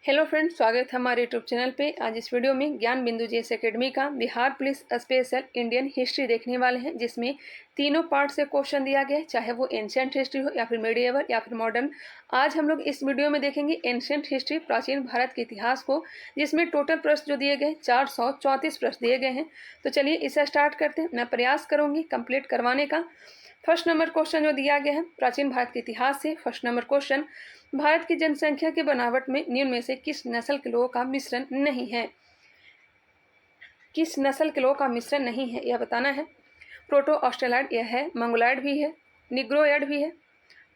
Hello friends, स्वागत है हमारे यूट्यूब चैनल पे। आज इस वीडियो में ज्ञान बिंदु जेएस एकेडमी का Bihar police special Indian history देखने वाले हैं, जिसमें तीनों पार्ट से क्वेश्चन दिया गया है, चाहे वो एंशिएंट हिस्ट्री हो या फिर मिडिएवल या फिर मॉडर्न। आज हम लोग इस वीडियो में देखेंगे एंशिएंट हिस्ट्री, प्राचीन भारत के इतिहास को, जिसमें टोटल प्रश्न जो दिए गए 434 प्रश्न दिए गए हैं। तो चलिए इसे स्टार्ट करते हैं। मैं प्रयास करूँगी कंप्लीट करवाने का। फर्स्ट नंबर क्वेश्चन जो दिया गया है प्राचीन भारत के इतिहास से। फर्स्ट नंबर क्वेश्चन, भारत की जनसंख्या की बनावट में निम्न में से किस नस्ल के लोगों का मिश्रण नहीं है? किस नस्ल के लोगों का मिश्रण नहीं है यह बताना है। प्रोटो ऑस्ट्रेलॉइड यह है, मंगोलॉइड भी है, निग्रोयड भी है,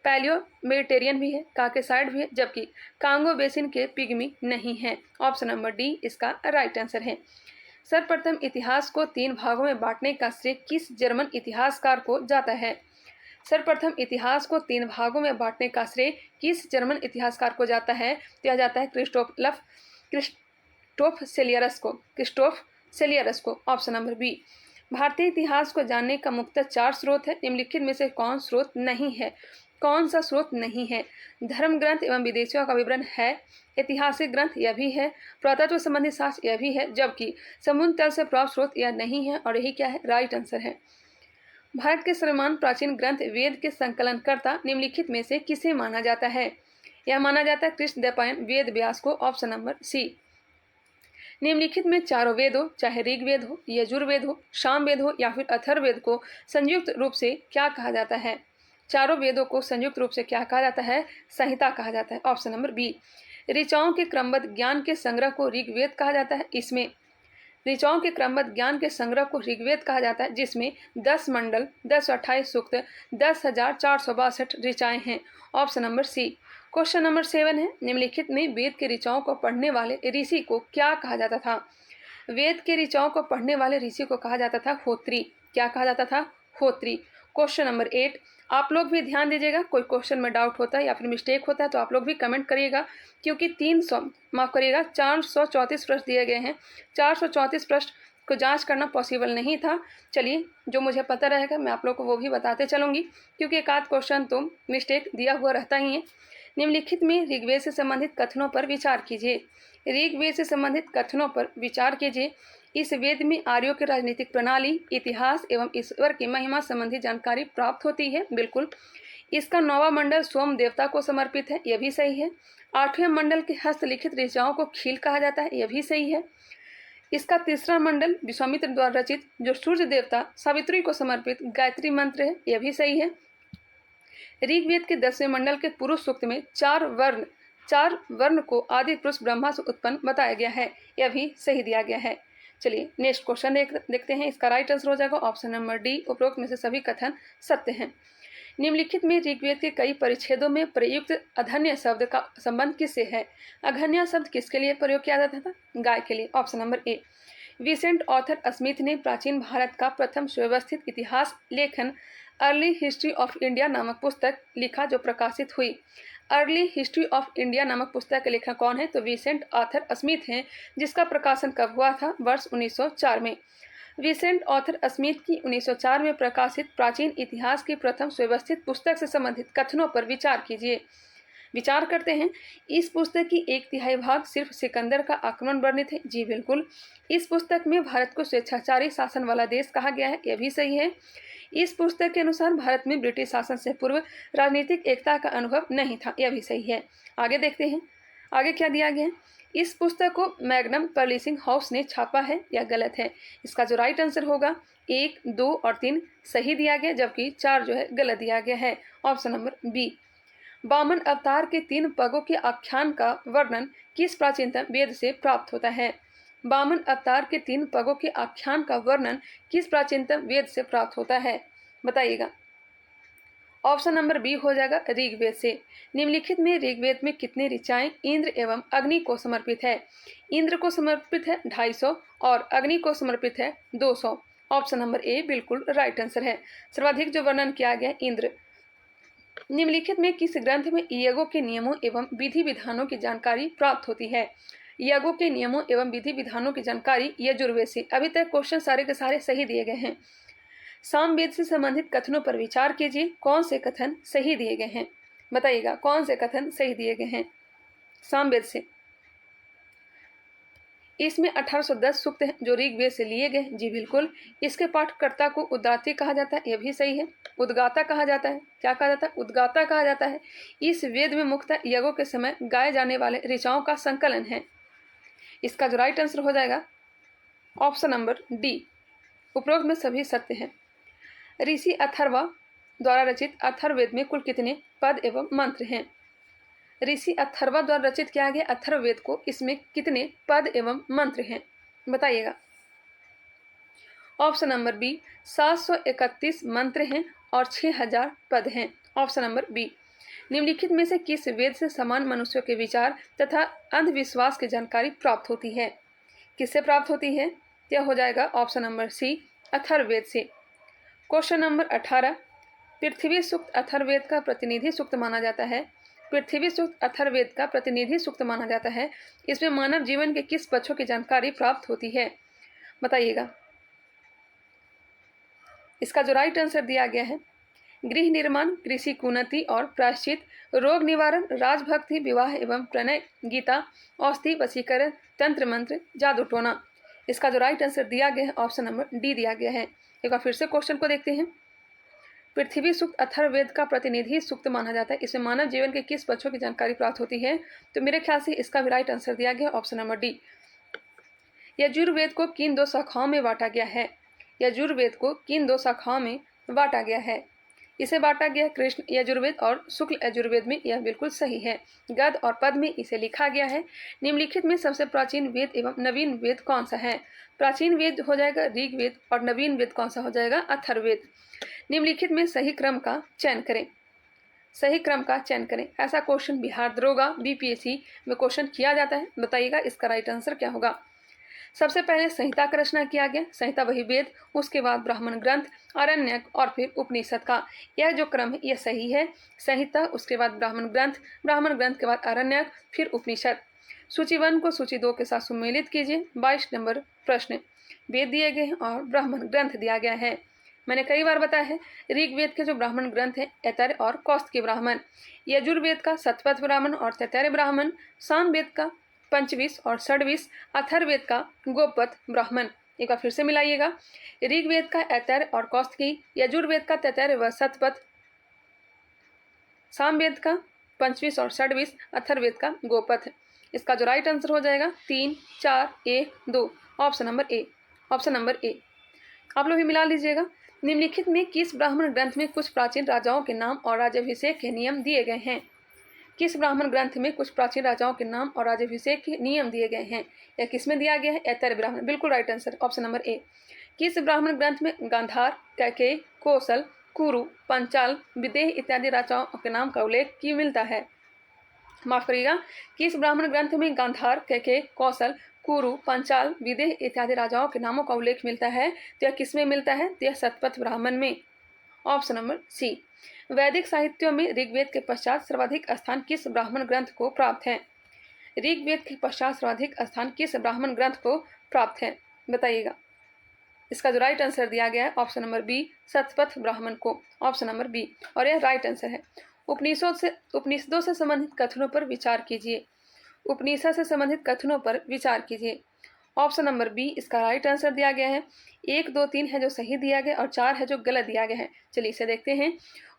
पैलियो मेडिटेरियन भी है, काकेसाइड भी है, जबकि कांगो बेसिन के पिग्मी नहीं है। ऑप्शन नंबर डी इसका राइट आंसर है। सर्वप्रथम इतिहास को 3 भागों में बांटने का श्रेय किस जर्मन इतिहासकार को जाता है? सर्वप्रथम इतिहास को 3 भागों में बांटने का श्रेय किस जर्मन इतिहासकार को जाता है? तो यह जाता है क्रिस्टोफ सेलियरस को। Option number B. भारतीय इतिहास को जानने का मुख्यतः 4 स्रोत है। निम्नलिखित में से कौन स्रोत नहीं है? कौन सा स्रोत नहीं है? धर्म ग्रंथ एवं विदेशियों का विवरण है, ऐतिहासिक ग्रंथ यह भी है, पुरातत्व संबंधी शास्त्र यह भी है, जबकि समुद्र तल से प्राप्त स्रोत यह नहीं है। और यही क्या है? राइट आंसर है। भारत के सर्वमान्य प्राचीन ग्रंथ वेद के संकलनकर्ता निम्नलिखित में से किसे माना जाता है? यह माना जाता है कृष्णद्वैपायन वेद व्यास को। Option number C. निम्नलिखित में चारों वेदों, चाहे ऋग्वेद हो, यजुर्वेद हो, सामवेद हो या फिर अथर्ववेद को संयुक्त रूप से क्या कहा जाता है? चारों वेदों को संयुक्त रूप से क्या कहा जाता है? संहिता कहा जाता है। Option number B. ऋचाओं के क्रमबद्ध ज्ञान के संग्रह को ऋग्वेद कहा जाता है। इसमें ऋचाओं के क्रमबद्ध ज्ञान के संग्रह को ऋग्वेद कहा जाता है, जिसमें 10 मंडल, 1028 सूक्त, 10,462 ऋचाएं हैं। Option number C. Question number 7 है, निम्नलिखित में वेद के ऋचाओं को पढ़ने वाले ऋषि को क्या कहा जाता था? वेद के ऋचाओं को पढ़ने वाले ऋषि को कहा जाता था होत्री। क्या कहा जाता था? होत्री। क्वेश्चन नंबर 8, आप लोग भी ध्यान दीजिएगा, कोई क्वेश्चन में डाउट होता है या फिर मिस्टेक होता है तो आप लोग भी कमेंट करिएगा, क्योंकि 434 प्रश्न दिए गए हैं। 434 प्रश्न को जांच करना पॉसिबल नहीं था। चलिए, जो मुझे पता रहेगा मैं आप लोग को वो भी बताते चलूँगी, क्योंकि एक आध क्वेश्चन तो मिस्टेक दिया हुआ रहता ही है। निम्नलिखित में ऋग्वेद से संबंधित कथनों पर विचार कीजिए। ऋग्वेद से संबंधित कथनों पर विचार कीजिए। इस वेद में आर्यों की राजनीतिक प्रणाली, इतिहास एवं ईश्वर की महिमा संबंधी जानकारी प्राप्त होती है। बिल्कुल। इसका 9वां मंडल सोम देवता को समर्पित है। यह भी सही है। 8वें मंडल के हस्तलिखित ऋचाओं को खील कहा जाता है। यह भी सही है। इसका 3रा मंडल विश्वामित्र द्वारा रचित, जो सूर्य देवता सावित्री को समर्पित गायत्री मंत्र है। यह भी सही है। ऋग्वेद के 10वें मंडल के पुरुष सूक्त में 4 वर्ण को आदि पुरुष ब्रह्मा से उत्पन्न बताया गया है। यह भी सही दिया गया है। चलिए नेक्स्ट क्वेश्चन देखते हैं। इसका राइट आंसर हो जाएगा ऑप्शन नंबर डी। उपरोक्त में से सभी कथन सत्य हैं। निम्नलिखित में ऋग्वेद के कई परिच्छेदों में प्रयुक्त अघन्य शब्द का संबंध किससे है? अघन्य शब्द किसके लिए प्रयोग किया जाता था? गाय के लिए। Option number A. Vincent Arthur Smith ने प्राचीन भारत का प्रथम सुव्यवस्थित इतिहास लेखन अर्ली हिस्ट्री ऑफ इंडिया नामक पुस्तक लिखा, जो प्रकाशित हुई। अर्ली हिस्ट्री ऑफ इंडिया नामक पुस्तक के लेखक कौन है? तो विसेंट ऑर्थर स्मिथ हैं, जिसका प्रकाशन कब हुआ था? वर्ष 1904 में। विसेंट ऑर्थर स्मिथ की 1904 में प्रकाशित प्राचीन इतिहास की प्रथम सुव्यवस्थित पुस्तक से संबंधित कथनों पर विचार कीजिए। विचार करते हैं। इस पुस्तक की 1/3 भाग सिर्फ सिकंदर का आक्रमण वर्णित है। जी बिल्कुल। इस पुस्तक में भारत को स्वेच्छाचारी शासन वाला देश कहा गया है। यह भी सही है। इस पुस्तक के अनुसार भारत में ब्रिटिश शासन से पूर्व राजनीतिक एकता का अनुभव नहीं था। यह भी सही है। आगे देखते हैं, आगे क्या दिया गया है। इस पुस्तक को मैग्नम पब्लिशिंग हाउस ने छापा है। यह गलत है। इसका जो राइट आंसर होगा 1, 2 और 3 सही दिया गया, जबकि 4 जो है गलत दिया गया है। Option number B. वामन अवतार के 3 पगों के आख्यान का वर्णन किस प्राचीनतम वेद से प्राप्त होता है? वामन अवतार के 3 पगों के आख्यान का वर्णन किस प्राचीनतम वेद से प्राप्त होता है? बताइएगा। ऑप्शन नंबर बी हो जाएगा ऋग्वेद से। निम्नलिखित में ऋग्वेद में कितने ऋचाएं इंद्र एवं अग्नि को समर्पित है? इंद्र को समर्पित है 250 और अग्नि को समर्पित है 200। ऑप्शन नंबर ए बिल्कुल राइट आंसर है। सर्वाधिक जो वर्णन किया गया इंद्र। निम्नलिखित में किस ग्रंथ में यज्ञों के नियमों एवं विधि विधानों की जानकारी प्राप्त होती है? यज्ञों के नियमों एवं विधि विधानों की जानकारी यजुर्वेद से। अभी तक क्वेश्चन सारे के सारे सही दिए गए हैं। सामवेद से संबंधित कथनों पर विचार कीजिए। कौन से कथन सही दिए गए हैं? बताइएगा, कौन से कथन सही दिए गए हैं सामवेद से? इसमें 1810 सूक्त हैं जो ऋग्वेद से लिए गए। जी बिल्कुल। इसके पाठकर्ता को उद्गाती कहा जाता है, यह भी सही है। उद्गाता कहा जाता है, क्या कहा जाता है? उद्गाता कहा जाता है। इस वेद में मुख्यतः यज्ञों के समय गाए जाने वाले ऋचाओं का संकलन है। इसका जो राइट आंसर हो जाएगा ऑप्शन नंबर डी, उपरोक्त में सभी सत्य हैं। ऋषि अथर्वा द्वारा रचित अथर्ववेद में कुल कितने पद एवं मंत्र हैं? ऋषि अथर्वा द्वारा रचित किया गया अथर्ववेद को, इसमें कितने पद एवं मंत्र हैं बताइएगा। ऑप्शन नंबर बी, 731 मंत्र हैं और 6000 पद हैं। Option number B. निम्नलिखित में से किस वेद से समान मनुष्यों के विचार तथा अंधविश्वास की जानकारी प्राप्त होती है? किससे प्राप्त होती है? यह हो जाएगा ऑप्शन नंबर सी, अथर्ववेद से। क्वेश्चन नंबर 18, पृथ्वी सूक्त अथर्ववेद का प्रतिनिधि सूक्त माना जाता है। पृथ्वी सूक्त अथर्ववेद का प्रतिनिधि सूक्त माना जाता है। इसमें मानव जीवन के किस पक्षों की जानकारी प्राप्त होती है बताइएगा। इसका जो राइट आंसर दिया गया है, गृह निर्माण, कृषि कुन्नति और प्रायश्चित, रोग निवारण, राजभक्ति, विवाह एवं प्रणय, गीता, औषधि, वशीकरण, तंत्र मंत्र, जादू टोना। इसका जो राइट आंसर दिया गया है ऑप्शन नंबर डी दिया गया है। एक बार फिर से क्वेश्चन को देखते हैं। पृथ्वी सूक्त अथर्ववेद का प्रतिनिधि सूक्त माना जाता है। इसमें मानव जीवन के किस पक्षों की जानकारी प्राप्त होती है? तो मेरे ख्याल से इसका भी राइट आंसर दिया गया ऑप्शन नंबर डी। यजुर्वेद को किन 2 शाखाओं में बांटा गया है? यजुर्वेद को किन 2 शाखाओं में बांटा गया है? इसे बांटा गया कृष्ण यजुर्वेद और शुक्ल यजुर्वेद में, यह बिल्कुल सही है। गद्य और पद में इसे लिखा गया है। निम्नलिखित में सबसे प्राचीन वेद एवं नवीन वेद कौन सा है? प्राचीन वेद हो जाएगा ऋग्वेद और नवीन वेद कौन सा हो जाएगा? अथर्ववेद। निम्नलिखित में सही क्रम का चयन करें। सही क्रम का चयन करें। ऐसा क्वेश्चन बिहार दरोगा बीपीएससी में क्वेश्चन किया जाता है, बताइएगा इसका राइट आंसर क्या होगा। सबसे पहले संहिता का रचना किया गया। संहिता वही वेद, उसके बाद ब्राह्मण ग्रंथ, आरण्यक और फिर उपनिषद का, यह जो क्रम है यह सही है। संहिता, उसके बाद ब्राह्मण ग्रंथ, ब्राह्मण ग्रंथ के बाद आरण्यक, फिर उपनिषद। सूची 1 को सूची 2 के साथ सम्मिलित कीजिए। 22 नंबर प्रश्न, वेद दिए गए हैं और ब्राह्मण ग्रंथ दिया गया है। मैंने कई बार बताया है ऋग्वेद के जो ब्राह्मण ग्रंथ हैं ऐतरेय और कौस्तुकी ब्राह्मण, यजुर्वेद का शतपथ ब्राह्मण और तैतरेय ब्राह्मण, सामवेद का पंचविश और षड्विश, अथर्ववेद का गोपथ ब्राह्मण। एक बार फिर से मिलाइएगा। ऋग्वेद का ऐतरेय और कौस्तुकी, यजुर्वेद का तैतरेय व शतपथ, सामवेद का पंचविश और षड्विश, अथर्ववेद का गोपथ। इसका जो राइट आंसर हो जाएगा 3, 4, 1, 2, ऑप्शन नंबर ए। ऑप्शन नंबर ए आप लोग भी मिला लीजिएगा। निम्नलिखित में किस ब्राह्मण ग्रंथ में कुछ प्राचीन राजाओं के नाम और राज्याभिषेक के नियम दिए गए हैं? किस ब्राह्मण ग्रंथ में कुछ प्राचीन राजाओं के नाम और राज्याभिषेक के नियम दिए गए हैं? या किस में दिया गया है? ऐतरेय ब्राह्मण, बिल्कुल राइट आंसर ऑप्शन नंबर ए। किस ब्राह्मण ग्रंथ में गांधार, कैकेयी, कौशल, कुरु, पंचाल, विदेह इत्यादि राजाओं के नाम का उल्लेख की मिलता है? माफ करिएगा, किस ब्राह्मण ग्रंथ में गांधार, कैकेयी, कौशल, कुरु, पंचाल, विदेह इत्यादि राजाओं के नामों का उल्लेख मिलता है? तो यह किस में मिलता है? तो यह शतपथ ब्राह्मण में, ऑप्शन नंबर सी। वैदिक साहित्यों में ऋग्वेद के पश्चात सर्वाधिक स्थान किस ब्राह्मण ग्रंथ को प्राप्त है? ऋग्वेद के पश्चात सर्वाधिक स्थान किस ब्राह्मण ग्रंथ को प्राप्त है बताइएगा। इसका जो राइट आंसर दिया गया है option number B, Shatapatha Brahmana को, ऑप्शन नंबर बी, और यह राइट आंसर है। उपनिषदों से संबंधित कथनों पर विचार कीजिए। उपनिषद से संबंधित कथनों पर विचार कीजिए। ऑप्शन नंबर बी इसका राइट आंसर दिया गया है। 1, 2, 3 है जो सही दिया गया और 4 है जो गलत दिया गया है। चलिए इसे देखते हैं।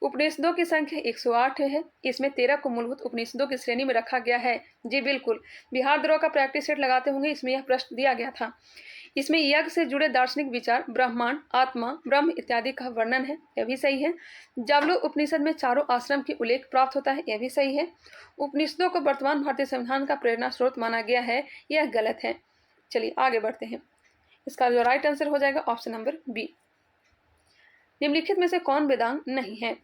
उपनिषदों की संख्या 108 है। इसमें 13 को मूलभूत उपनिषदों की श्रेणी में रखा गया है। जी बिल्कुल, बिहार द्रोह का प्रैक्टिस सेट लगाते होंगे, इसमें यह प्रश्न दिया गया था। इसमें यज्ञ से जुड़े दार्शनिक विचार, ब्रह्मांड, आत्मा, ब्रह्म इत्यादि का वर्णन है, यह भी सही है। जावलो उपनिषद में चारों आश्रम की उल्लेख प्राप्त होता है, यह भी सही है। उपनिषदों को वर्तमान भारतीय संविधान का प्रेरणा स्रोत माना गया है, यह गलत है। चलिए आगे बढ़ते हैं। इसका जो राइट आंसर हो जाएगा ऑप्शन नंबर बी। निम्नलिखित में से कौन वेदांग नहीं है?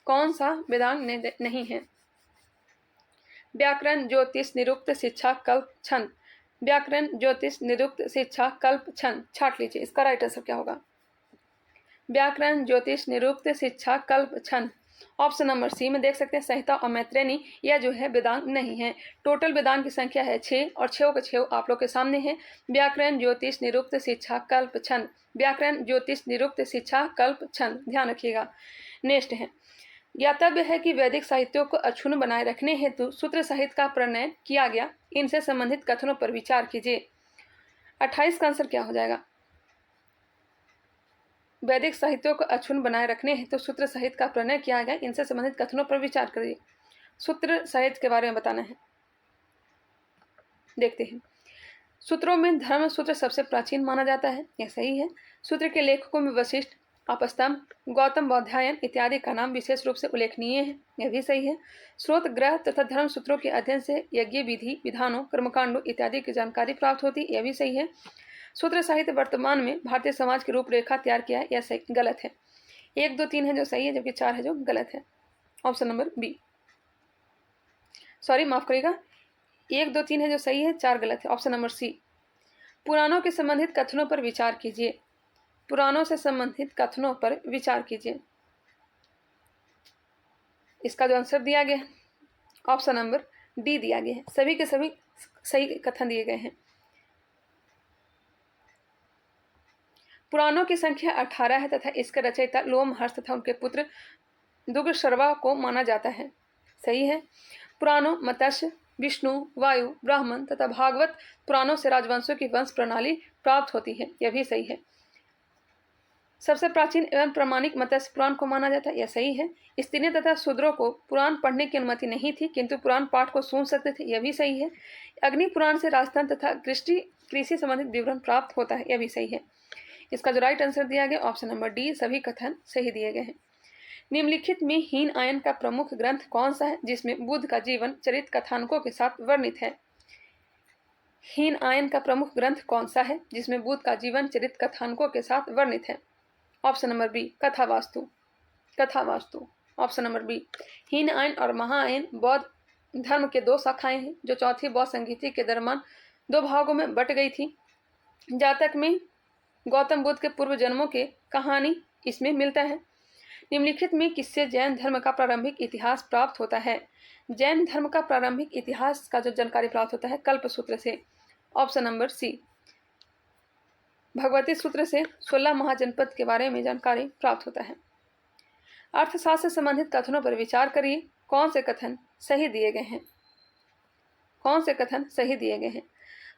कौन सा वेदांग नहीं है? व्याकरण, ज्योतिष, निरुक्त, शिक्षा, कल्प, छंद। व्याकरण, ज्योतिष, निरुक्त, शिक्षा, कल्प, छंद, छाट लीजिए इसका राइट आंसर क्या होगा। व्याकरण, ज्योतिष, निरुक्त, शिक्षा, कल्प, छंद। ऑप्शन नंबर सी में देख सकते हैं संहिता और मैत्रेयनी, यह जो है वेदांग नहीं है। टोटल वेदांग की संख्या है 6 और 6 के 6 आप लोग के सामने है। व्याकरण, ज्योतिष, निरुक्त, शिक्षा, कल्प, छंद। व्याकरण, ज्योतिष, निरुक्त, शिक्षा, कल्प, छंद, ध्यान रखिएगा। नेक्स्ट है ज्ञातव्य है कि वैदिक साहित्यों को अक्षुण्ण बनाए रखने हेतु सूत्र साहित्य का प्रणयन किया गया। इनसे संबंधित कथनों पर विचार कीजिए। 28 का आंसर क्या हो जाएगा? वैदिक साहित्यों को अक्षुण्ण बनाए रखने हेतु सूत्र साहित्य का प्रणयन किया गया। इनसे संबंधित कथनों पर विचार करिए। सूत्र साहित्य के बारे में बताना है। देखते हैं। सूत्रों में धर्म सूत्र सबसे प्राचीन माना जाता है, यह सही है। सूत्र के लेखकों में वशिष्ठ, आपस्तंभ, गौतम बौधायन इत्यादि का नाम विशेष रूप से उल्लेखनीय है, यह भी सही है। स्रोत ग्रह तथा धर्म सूत्रों के अध्ययन से यज्ञ विधि, विधानों, कर्मकांडों इत्यादि की जानकारी प्राप्त होती, यह भी सही है। सूत्र साहित्य वर्तमान में भारतीय समाज की रूपरेखा तैयार किया है, यह सही गलत है। 1, 2, 3 है जो सही है, जबकि 4 है जो गलत है। ऑप्शन नंबर बी, सॉरी माफ करिएगा, 1, 2, 3 है जो सही है, 4 गलत है। Option number C. पुराणों के संबंधित कथनों पर विचार कीजिए। पुराणों से संबंधित कथनों पर विचार कीजिए। इसका जो आंसर दिया गया है ऑप्शन नंबर डी दिया गया है। सभी के सभी सही कथन दिए गए हैं। पुराणों की संख्या 18 है तथा इसके रचयिता लोमहर्ष तथा उनके पुत्र दुग्धशर्वा को माना जाता है, सही है। पुराणों मत्स्य, विष्णु, वायु, ब्राह्मण तथा भागवत पुराणों से राजवंशों की वंश प्रणाली प्राप्त होती है, यह भी सही है। सबसे प्राचीन एवं प्रामाणिक मत्स्य पुराण को माना जाता है, यह सही है। स्त्रियों तथा शूद्रों को पुराण पढ़ने की अनुमति नहीं थी, किंतु पुराण पाठ को सुन सकते थे, यह भी सही है। अग्नि पुराण से राजस्थान तथा कृषि संबंधित विवरण प्राप्त होता है, यह भी सही है। इसका जो राइट आंसर दिया गया ऑप्शन नंबर डी, सभी कथन सही दिए गए हैं। निम्नलिखित में हीन आयन का प्रमुख ग्रंथ कौन सा है जिसमें बुद्ध का जीवन चरित कथानकों के साथ वर्णित है? हीन आयन का प्रमुख ग्रंथ कौन सा है जिसमें बुद्ध का जीवन चरित कथानकों के साथ वर्णित है? Option number B, Kathavatthu. Kathavatthu option number B. Hinayana और महाआयन बौद्ध धर्म के 2 शाखाएं हैं जो चौथी बौद्ध संगीति के दरम्यान 2 भागों में बट गई थी। जातक में गौतम बुद्ध के पूर्व जन्मों के कहानी इसमें मिलता है। निम्नलिखित में किससे जैन धर्म का प्रारंभिक इतिहास प्राप्त होता है? जैन धर्म का प्रारंभिक इतिहास का जो जानकारी प्राप्त होता है कल्पसूत्र से। ऑप्शन नंबर सी, भगवती सूत्र से 16 महाजनपद के बारे में जानकारी प्राप्त होता है। अर्थशास्त्र से संबंधित कथनों पर विचार करिए। कौन से कथन सही दिए गए हैं? कौन से कथन सही दिए गए हैं?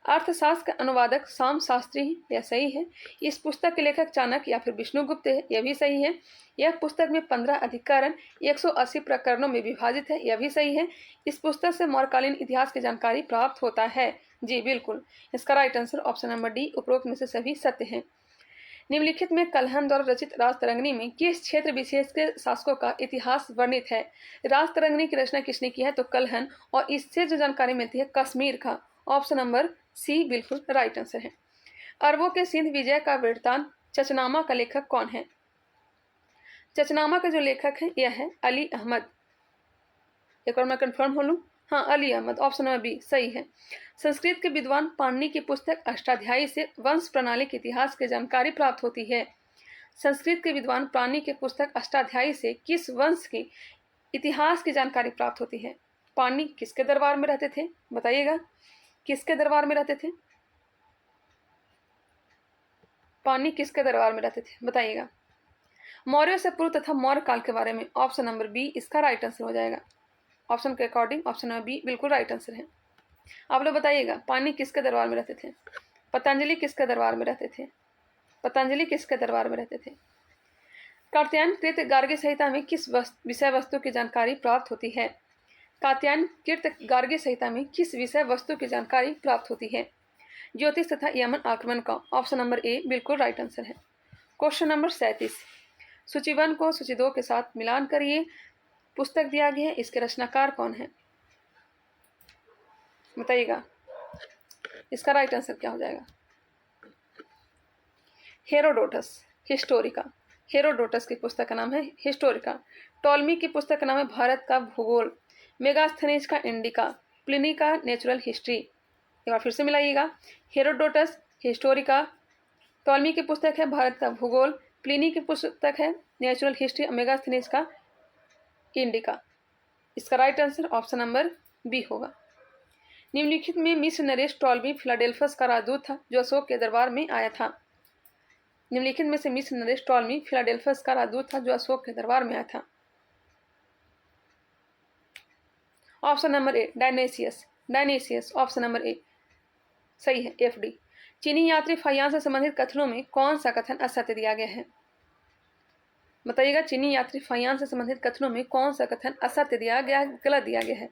अर्थशास्त्र का अनुवादक साम शास्त्री है, यह सही है। इस पुस्तक के लेखक चाणक्य या फिर विष्णुगुप्त है, यह भी सही है। यह पुस्तक में 15 अधिकरण 180 प्रकरणों में विभाजित है, यह भी सही है। इस पुस्तक से मौर्यकालीन इतिहास की जानकारी प्राप्त होता है। जी बिल्कुल, इसका right answer option number D, उपरोक्त में से सभी सत्य हैं। निम्नलिखित में कल्हण द्वारा रचित राजतरंगिणी में किस क्षेत्र विशेष के शासकों का इतिहास वर्णित है? राजतरंगिणी की रचना किसने की है? तो कल्हण, और इससे जो जानकारी मिलती है कश्मीर का। ऑप्शन नंबर सी बिल्कुल राइट आंसर है। अरबों के सिंध विजय का वृत्तांत चचनामा का लेखक कौन है? चचनामा का जो लेखक है यह है अली अहमद। एक और मैं कंफर्म हो लूँ, हाँ Ali Ahmad, option number B सही है। संस्कृत के विद्वान पाणिनि की पुस्तक अष्टाध्यायी से वंश प्रणाली के इतिहास की जानकारी प्राप्त होती है। संस्कृत के विद्वान पाणिनि की पुस्तक अष्टाध्यायी से किस वंश के इतिहास की जानकारी प्राप्त होती है? पाणिनि किसके दरबार में रहते थे बताइएगा? किसके दरबार में रहते थे? पाणिनि किसके दरबार में रहते थे बताइएगा? मौर्य से पूर्व तथा मौर्य काल के बारे में। ऑप्शन नंबर बी इसका राइट आंसर हो जाएगा। ऑप्शन के अकॉर्डिंग ऑप्शन नंबर बी बिल्कुल राइट आंसर है। आप लोग बताइएगा पाणिनि किसके दरबार में रहते थे? पतंजलि किसके दरबार में रहते थे? पतंजलि किसके दरबार में रहते थे? कात्यायन कृत गार्गी संहिता में किस विषय वस्तु की जानकारी प्राप्त होती है? कात्यायन कृत गार्गी संहिता में किस विषय वस्तु की जानकारी प्राप्त होती है? ज्योतिष तथा यमन आक्रमण का। ऑप्शन नंबर ए बिल्कुल राइट आंसर है। क्वेश्चन नंबर 37, सूची 1 को सूची 2 के साथ मिलान करिए। पुस्तक दिया गया है, इसके रचनाकार कौन है बताइएगा? इसका राइट आंसर क्या हो जाएगा? Herodotus Historica. हेरोडोटस की पुस्तक का नाम है हिस्टोरिका। टॉलमी की पुस्तक का नाम है भारत का भूगोल। मेगास्थनीज का इंडिका। प्लिनी का नेचुरल हिस्ट्री। एक बार फिर से मिलाइएगा, हेरोडोटस हिस्टोरिका, टॉलमी की पुस्तक है भारत का भूगोल, प्लिनी की पुस्तक है नेचुरल हिस्ट्री, मेगास्थनीज का इंडिका। इसका right answer option number B होगा। निम्नलिखित में मिस्र नरेश टॉलमी फिलाडेल्फस का राजदूत था जो अशोक के दरबार में आया था। निम्नलिखित में से मिस्र नरेश टॉलमी फिलाडेल्फस का राजदूत था जो अशोक के दरबार में आया था। Option number A Dionysius, Dionysius option number A सही है, एफ डी। चीनी यात्री फाहियान से संबंधित कथनों में कौन सा कथन असत्य दिया गया है? बताइएगा, चीनी यात्री फाहियान से संबंधित कथनों में कौन सा कथन असत्य दिया गया, गलत दिया गया है?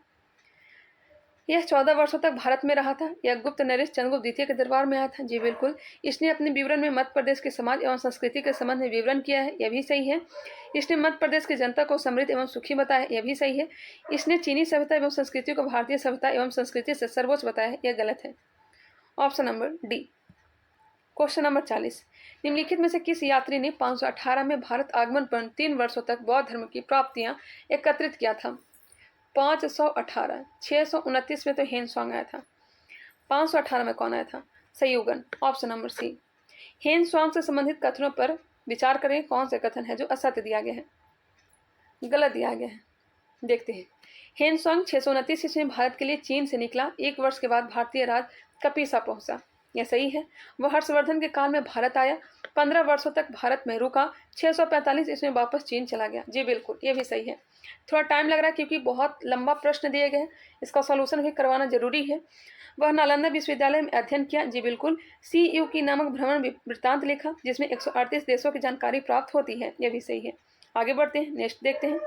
यह 14 वर्षों तक भारत में रहा था। यह गुप्त नरेश चंद्रगुप्त द्वितीय के दरबार में आया था। जी बिल्कुल। इसने अपने विवरण में मध्य प्रदेश के समाज एवं संस्कृति के संबंध में विवरण किया है, यह भी सही है। इसने मध्य प्रदेश की जनता को समृद्ध एवं सुखी बताया, यह भी सही है। इसने चीनी सभ्यता एवं संस्कृति को भारतीय सभ्यता एवं संस्कृति से सर्वोच्च बताया, यह गलत है। Option number D. Question number 40, निम्नलिखित में से किस यात्री ने 518 में भारत आगमन पर 3 वर्षों तक बौद्ध धर्म की प्राप्तियां एकत्रित किया था? 518, 629 में तो हेनसोंग आया था, 518 में कौन आया था? सयुगन ऑप्शन नंबर सी। हेनसोंग से संबंधित कथनों पर विचार करें, कौन से कथन है जो असत्य दिया गया है, गलत दिया गया है? देखते हैं। हेनसोंग 629 ईस्वी में भारत के लिए चीन से निकला, 1 वर्ष के बाद भारतीय राज कपीसा पहुंचा, यह सही है। वह हर्षवर्धन के काल में भारत आया, 15 वर्षों तक भारत में रुका, 645 ईस्वी में वापस चीन चला गया। जी बिल्कुल, ये भी सही है। थोड़ा टाइम लग रहा है क्योंकि बहुत लंबा प्रश्न दिए गए हैं, इसका सॉल्यूशन भी करवाना जरूरी है। वह नालंदा विश्वविद्यालय में अध्ययन किया। जी बिल्कुल। CU की नामक भ्रमण वृत्तांत लिखा जिसमें 138 देशों की जानकारी प्राप्त होती है, यह भी सही है। आगे बढ़ते हैं, नेक्स्ट देखते हैं।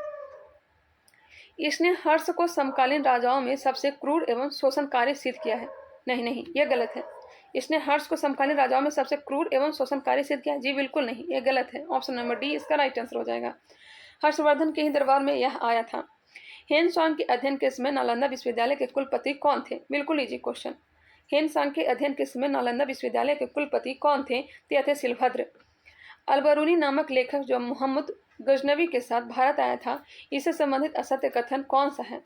इसने हर्ष को समकालीन राजाओं में सबसे क्रूर एवं शोषणकारी सिद्ध किया है। नहीं, यह गलत है। इसने हर्ष को समकालीन राजाओं में सबसे क्रूर एवं शोषणकारी सिद्ध किया। जी बिल्कुल नहीं, यह गलत है। ऑप्शन नंबर डी इसका राइट आंसर हो जाएगा। हर्षवर्धन के ही दरबार में यह आया था। हेनसोंग के अध्ययन के समय नालंदा विश्वविद्यालय के कुलपति कौन थे? बिल्कुल इजी क्वेश्चन। हेनसोंग के अध्ययन के समय नालंदा विश्वविद्यालय के कुलपति कौन थे? ते थे सिलभद्र। अलबरूनी नामक लेखक जो मोहम्मद गजनवी के साथ भारत आया था, इससे संबंधित असत्य कथन कौन सा है?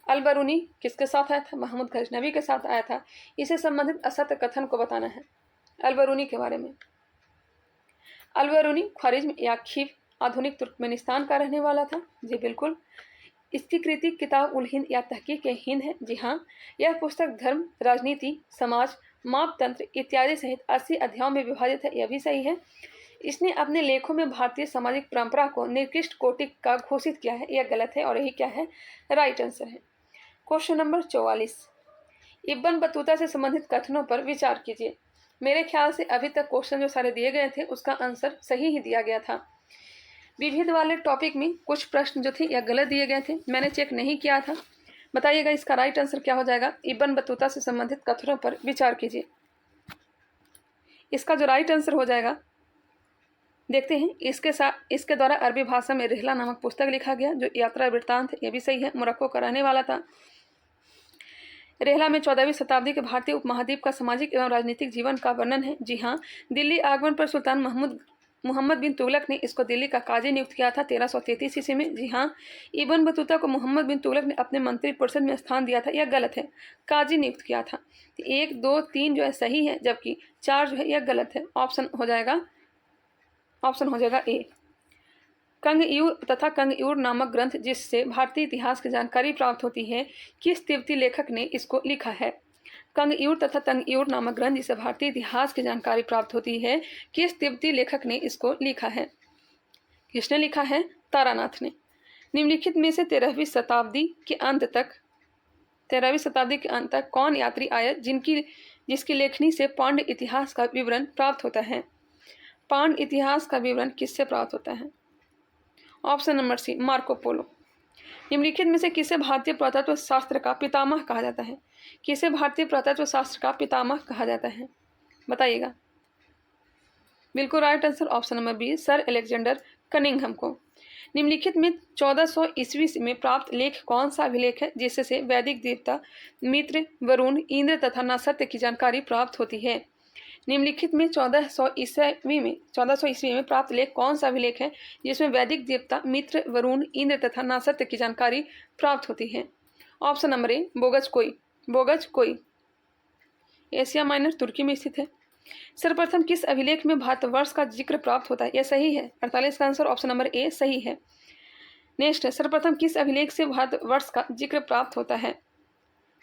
अलबरूनी किसके साथ आया था? मोहम्मद गजनवी के साथ आया था। इससे संबंधित असत्य कथन को बताना है अलबरूनी के बारे में। अलबरूनी ख्वारिज्म या खीव आधुनिक तुर्कमेनिस्तान का रहने वाला था। जी बिल्कुल। इसकी कृति किताब उल हिंद या तहकीक हिंद है। जी हाँ। यह पुस्तक धर्म, राजनीति, समाज, मापतंत्र इत्यादि सहित 80 अध्यायों में विभाजित है, यह भी सही है। इसने अपने लेखों में भारतीय सामाजिक परंपरा को निकृष्ट कोटि का घोषित किया है, यह गलत है और यही क्या है? राइट आंसर है। क्वेश्चन नंबर 44, इब्न बतूता से संबंधित कथनों पर विचार कीजिए। मेरे ख्याल से अभी तक क्वेश्चन जो सारे दिए गए थे उसका आंसर सही ही दिया गया था। विविध वाले टॉपिक में कुछ प्रश्न जो थे यह गलत दिए गए थे, मैंने चेक नहीं किया था। बताइएगा इसका राइट आंसर क्या हो जाएगा? इब्न बतूता से संबंधित कथनों पर विचार कीजिए। इसका जो राइट आंसर हो जाएगा देखते हैं। इसके द्वारा अरबी भाषा में रिहला नामक पुस्तक लिखा गया जो यात्रा वृत्तांत, यह भी सही है। मोरक्को का रहने वाला था। रेहला में 14वीं शताब्दी के भारतीय उपमहाद्वीप का सामाजिक एवं राजनीतिक जीवन का वर्णन है। जी हाँ। दिल्ली आगमन पर सुल्तान मोहम्मद बिन तुगलक ने इसको दिल्ली का काजी नियुक्त किया था 1333 ईस्वी में। जी हाँ। इब्न बतूता को मोहम्मद बिन तुगलक ने अपने मंत्री परिषद में स्थान दिया था, यह गलत है। काजी नियुक्त किया था। 1, 2, 3 जो है सही है, जबकि 4 जो है यह गलत है। ऑप्शन हो जाएगा ए। कंगयूर तथा कंगयूर नामक ग्रंथ जिससे भारतीय इतिहास की जानकारी प्राप्त होती है, किस तिब्बती लेखक ने इसको लिखा है? कंगयूर तथा तंगयूर नामक ग्रंथ जिससे भारतीय इतिहास की जानकारी प्राप्त होती है, किस तिब्बती लेखक ने इसको लिखा है? किसने लिखा है? तारानाथ ने। निम्नलिखित में से 13वीं शताब्दी के अंत तक कौन यात्री आया जिसकी लेखनी से पांड्य इतिहास का विवरण प्राप्त होता है? पांड्य इतिहास का विवरण किससे प्राप्त होता है? Option number C, Marco Polo. निम्नलिखित में से किसे भारतीय पुरातत्व शास्त्र का पितामह कहा जाता है? किसे भारतीय पुरातत्व शास्त्र का पितामह कहा जाता है? बताइएगा। बिल्कुल right answer option number B, sir Alexander Cunningham को। निम्नलिखित में 1400 ईस्वी में प्राप्त लेख कौन सा अभिलेख है जिससे वैदिक देवता मित्र, वरुण, इंद्र तथा नक्षत्र की जानकारी प्राप्त होती है? निम्नलिखित में 1400 ईस्वी में प्राप्त लेख कौन सा अभिलेख है जिसमें वैदिक देवता मित्र, वरुण, इंद्र तथा नक्षत्र की जानकारी प्राप्त होती है? ऑप्शन नंबर ए, बोगज कोई एशिया माइनर तुर्की में स्थित है। सर्वप्रथम किस अभिलेख में भारतवर्ष का जिक्र प्राप्त होता है? यह सही है। 48 का आंसर ऑप्शन नंबर ए सही है। नेक्स्ट है, सर्वप्रथम किस अभिलेख से भारतवर्ष का जिक्र प्राप्त होता है?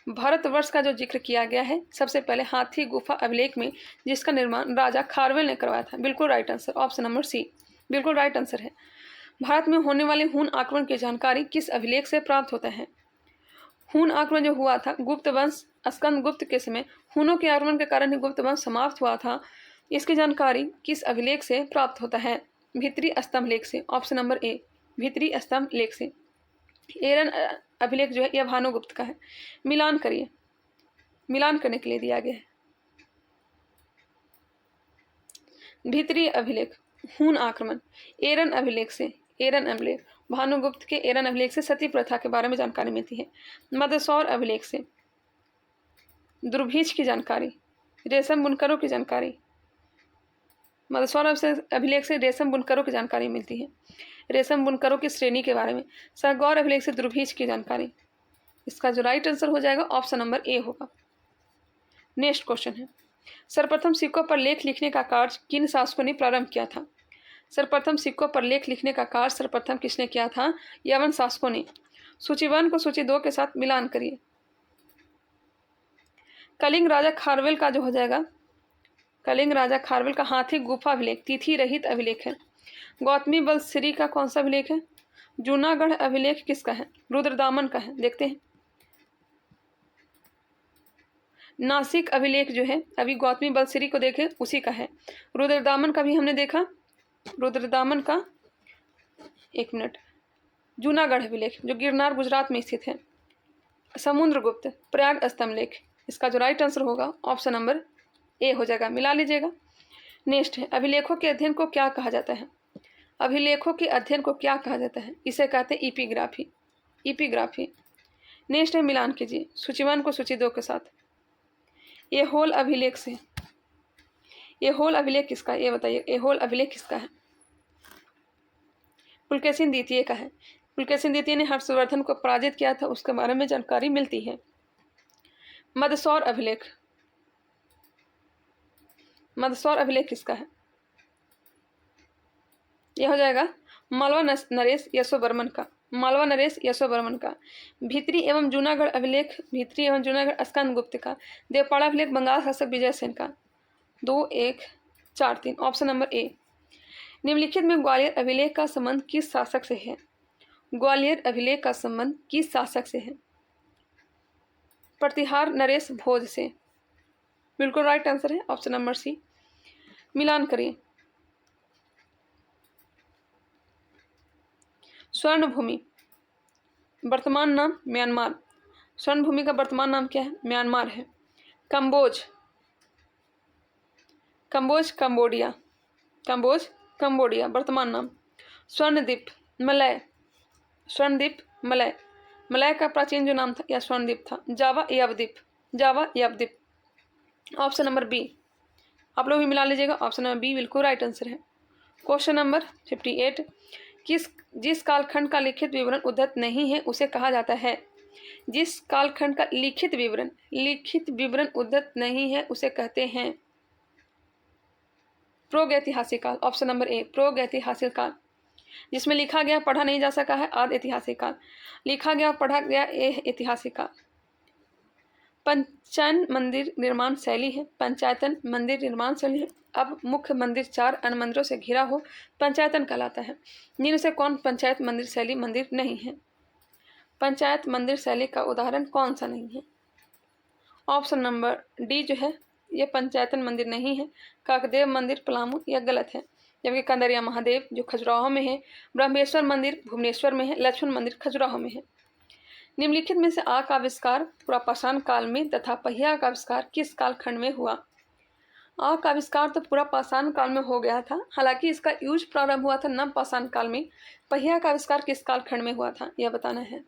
भारतवर्ष का जो जिक्र किया गया है सबसे पहले हाथी गुफा अभिलेख में, जिसका निर्माण राजा खारवेल ने करवाया था। बिल्कुल right answer option number C, बिल्कुल राइट आंसर है। भारत में होने वाले हून आक्रमण की जानकारी किस अभिलेख से प्राप्त होता है? हून आक्रमण जो हुआ था गुप्त वंश स्कंद गुप्त के समय हूनों के आक्रमण के कारण ही गुप्त वंश समाप्त हुआ था। इसकी जानकारी किस अभिलेख से प्राप्त होता है? भीतरी स्तंभ लेख से। ऑप्शन नंबर ए भीतरी स्तंभ लेख से। एरन अभिलेख जो है यह भानुगुप्त का है। मिलान करिए, मिलान करने के लिए दिया गया है। भीतरी अभिलेख हून आक्रमण, एरन अभिलेख से, एरन अभिलेख भानुगुप्त के एरन अभिलेख से सती प्रथा के बारे में जानकारी मिलती है। मदसौर अभिलेख से दुर्भीज की जानकारी, रेशम बुनकरों की जानकारी, मदसौर अभिलेख से रेशम बुनकरों की जानकारी मिलती है, रेशम बुनकरों की श्रेणी के बारे में। सहगौर अभिलेख से दुर्भीज की जानकारी। इसका जो राइट आंसर हो जाएगा ऑप्शन नंबर ए होगा। नेक्स्ट क्वेश्चन है, सर्वप्रथम सिक्कों पर लेख लिखने का कार्य किन शासकों ने प्रारंभ किया था? सर्वप्रथम सिक्कों पर लेख लिखने का कार्य सर्वप्रथम किसने किया था? यवन शासकों ने। सूची 1 को सूची 2 के साथ मिलान करिए। कलिंग राजा खारवेल का जो हो जाएगा, कलिंग राजा खारवेल का हाथी गुफा अभिलेख तिथि रहित अभिलेख है। गौतमी बलश्री का कौन सा अभिलेख है? जूनागढ़ अभिलेख किसका है? रुद्रदामन का है। देखते हैं। नासिक अभिलेख जो है अभी गौतमी बलश्री को देखे उसी का है। रुद्रदामन का भी हमने देखा, रुद्रदामन का 1 मिनट। जूनागढ़ अभिलेख जो गिरनार गुजरात में स्थित है। समुद्रगुप्त प्रयाग स्तंभ लेख। इसका जो राइट आंसर होगा ऑप्शन नंबर ए हो जाएगा। मिला लीजिएगा। नेक्स्ट है, अभिलेखों के अध्ययन को क्या कहा जाता है? अभिलेखों के अध्ययन को क्या कहा जाता है? इसे कहते हैं इपिग्राफी, इपिग्राफी। नेक्स्ट है, मिलान कीजिए सूची 1 को सूची 2 के साथ। ये होल अभिलेख से, ये होल अभिलेख किसका है? ये बताइए, ये होल अभिलेख किसका है? पुलकेशिन द्वितीय का है। पुलकेशिन द्वितीय ने हर्षवर्धन को पराजित किया था, उसके बारे में जानकारी मिलती है। मदसौर अभिलेख, मदसौर अभिलेख किसका है? यह हो जाएगा मालवा नरेश यशोवर्मन का, मालवा नरेश यशोवर्मन का। भीतरी एवं जूनागढ़ अभिलेख, भीतरी एवं जूनागढ़ स्कंद गुप्त का। देवपाड़ा अभिलेख बंगाल शासक विजय सेन का। 2, 1, 4, 3 ऑप्शन नंबर ए। निम्नलिखित में ग्वालियर अभिलेख का संबंध किस शासक से है? ग्वालियर अभिलेख का संबंध किस शासक से है? प्रतिहार नरेश भोज से। बिल्कुल राइट आंसर है ऑप्शन नंबर सी। मिलान करिए। स्वर्णभूमि वर्तमान नाम म्यांमार। स्वर्णभूमि का वर्तमान नाम क्या है? म्यांमार है। कंबोज, कंबोज कंबोडिया, कंबोज कंबोडिया वर्तमान नाम। Swarnadweep Malay, Swarnadweep Malay, Malay का प्राचीन जो नाम था यह स्वर्णद्वीप था। जावा यवद्वीप, जावा यवद्वीप ऑप्शन नंबर बी। आप लोग भी मिला लीजिएगा, ऑप्शन नंबर बी बिल्कुल राइट आंसर है। क्वेश्चन नंबर 58, जिस कालखंड का लिखित विवरण उद्धत नहीं है उसे कहा जाता है? जिस कालखंड का लिखित विवरण उद्धत नहीं है उसे कहते हैं प्रागैतिहासिक काल। ऑप्शन नंबर ए प्रागैतिहासिक काल। जिसमें लिखा गया पढ़ा नहीं जा सका है आदि ऐतिहासिक काल, लिखा गया पढ़ा गया ऐतिहासिक काल। पंचायन मंदिर निर्माण शैली है, पंचायतन मंदिर निर्माण शैली है। अब मुख्य मंदिर 4 अन्य मंदिरों से घिरा हो पंचायतन कहलाता है। जिनमें से कौन पंचायत मंदिर शैली मंदिर नहीं है? पंचायत मंदिर शैली का उदाहरण कौन सा नहीं है? ऑप्शन नंबर डी जो है ये पंचायतन मंदिर नहीं है। काकदेव मंदिर पलामू यह गलत है, जबकि कंदरिया महादेव जो खजुराहो में है, ब्रह्मेश्वर मंदिर भुवनेश्वर में है, लक्ष्मण मंदिर खजुराहो में है। निम्नलिखित में से आ का आविष्कार पुरापाषाण काल में तथा पहिया का आविष्कार किस कालखंड में हुआ? आ का आविष्कार तो पुरापाषाण काल में हो गया था, हालांकि इसका यूज प्रारंभ हुआ था नवपाषाण काल में। पहिया का आविष्कार किस कालखंड में हुआ था यह बताना है।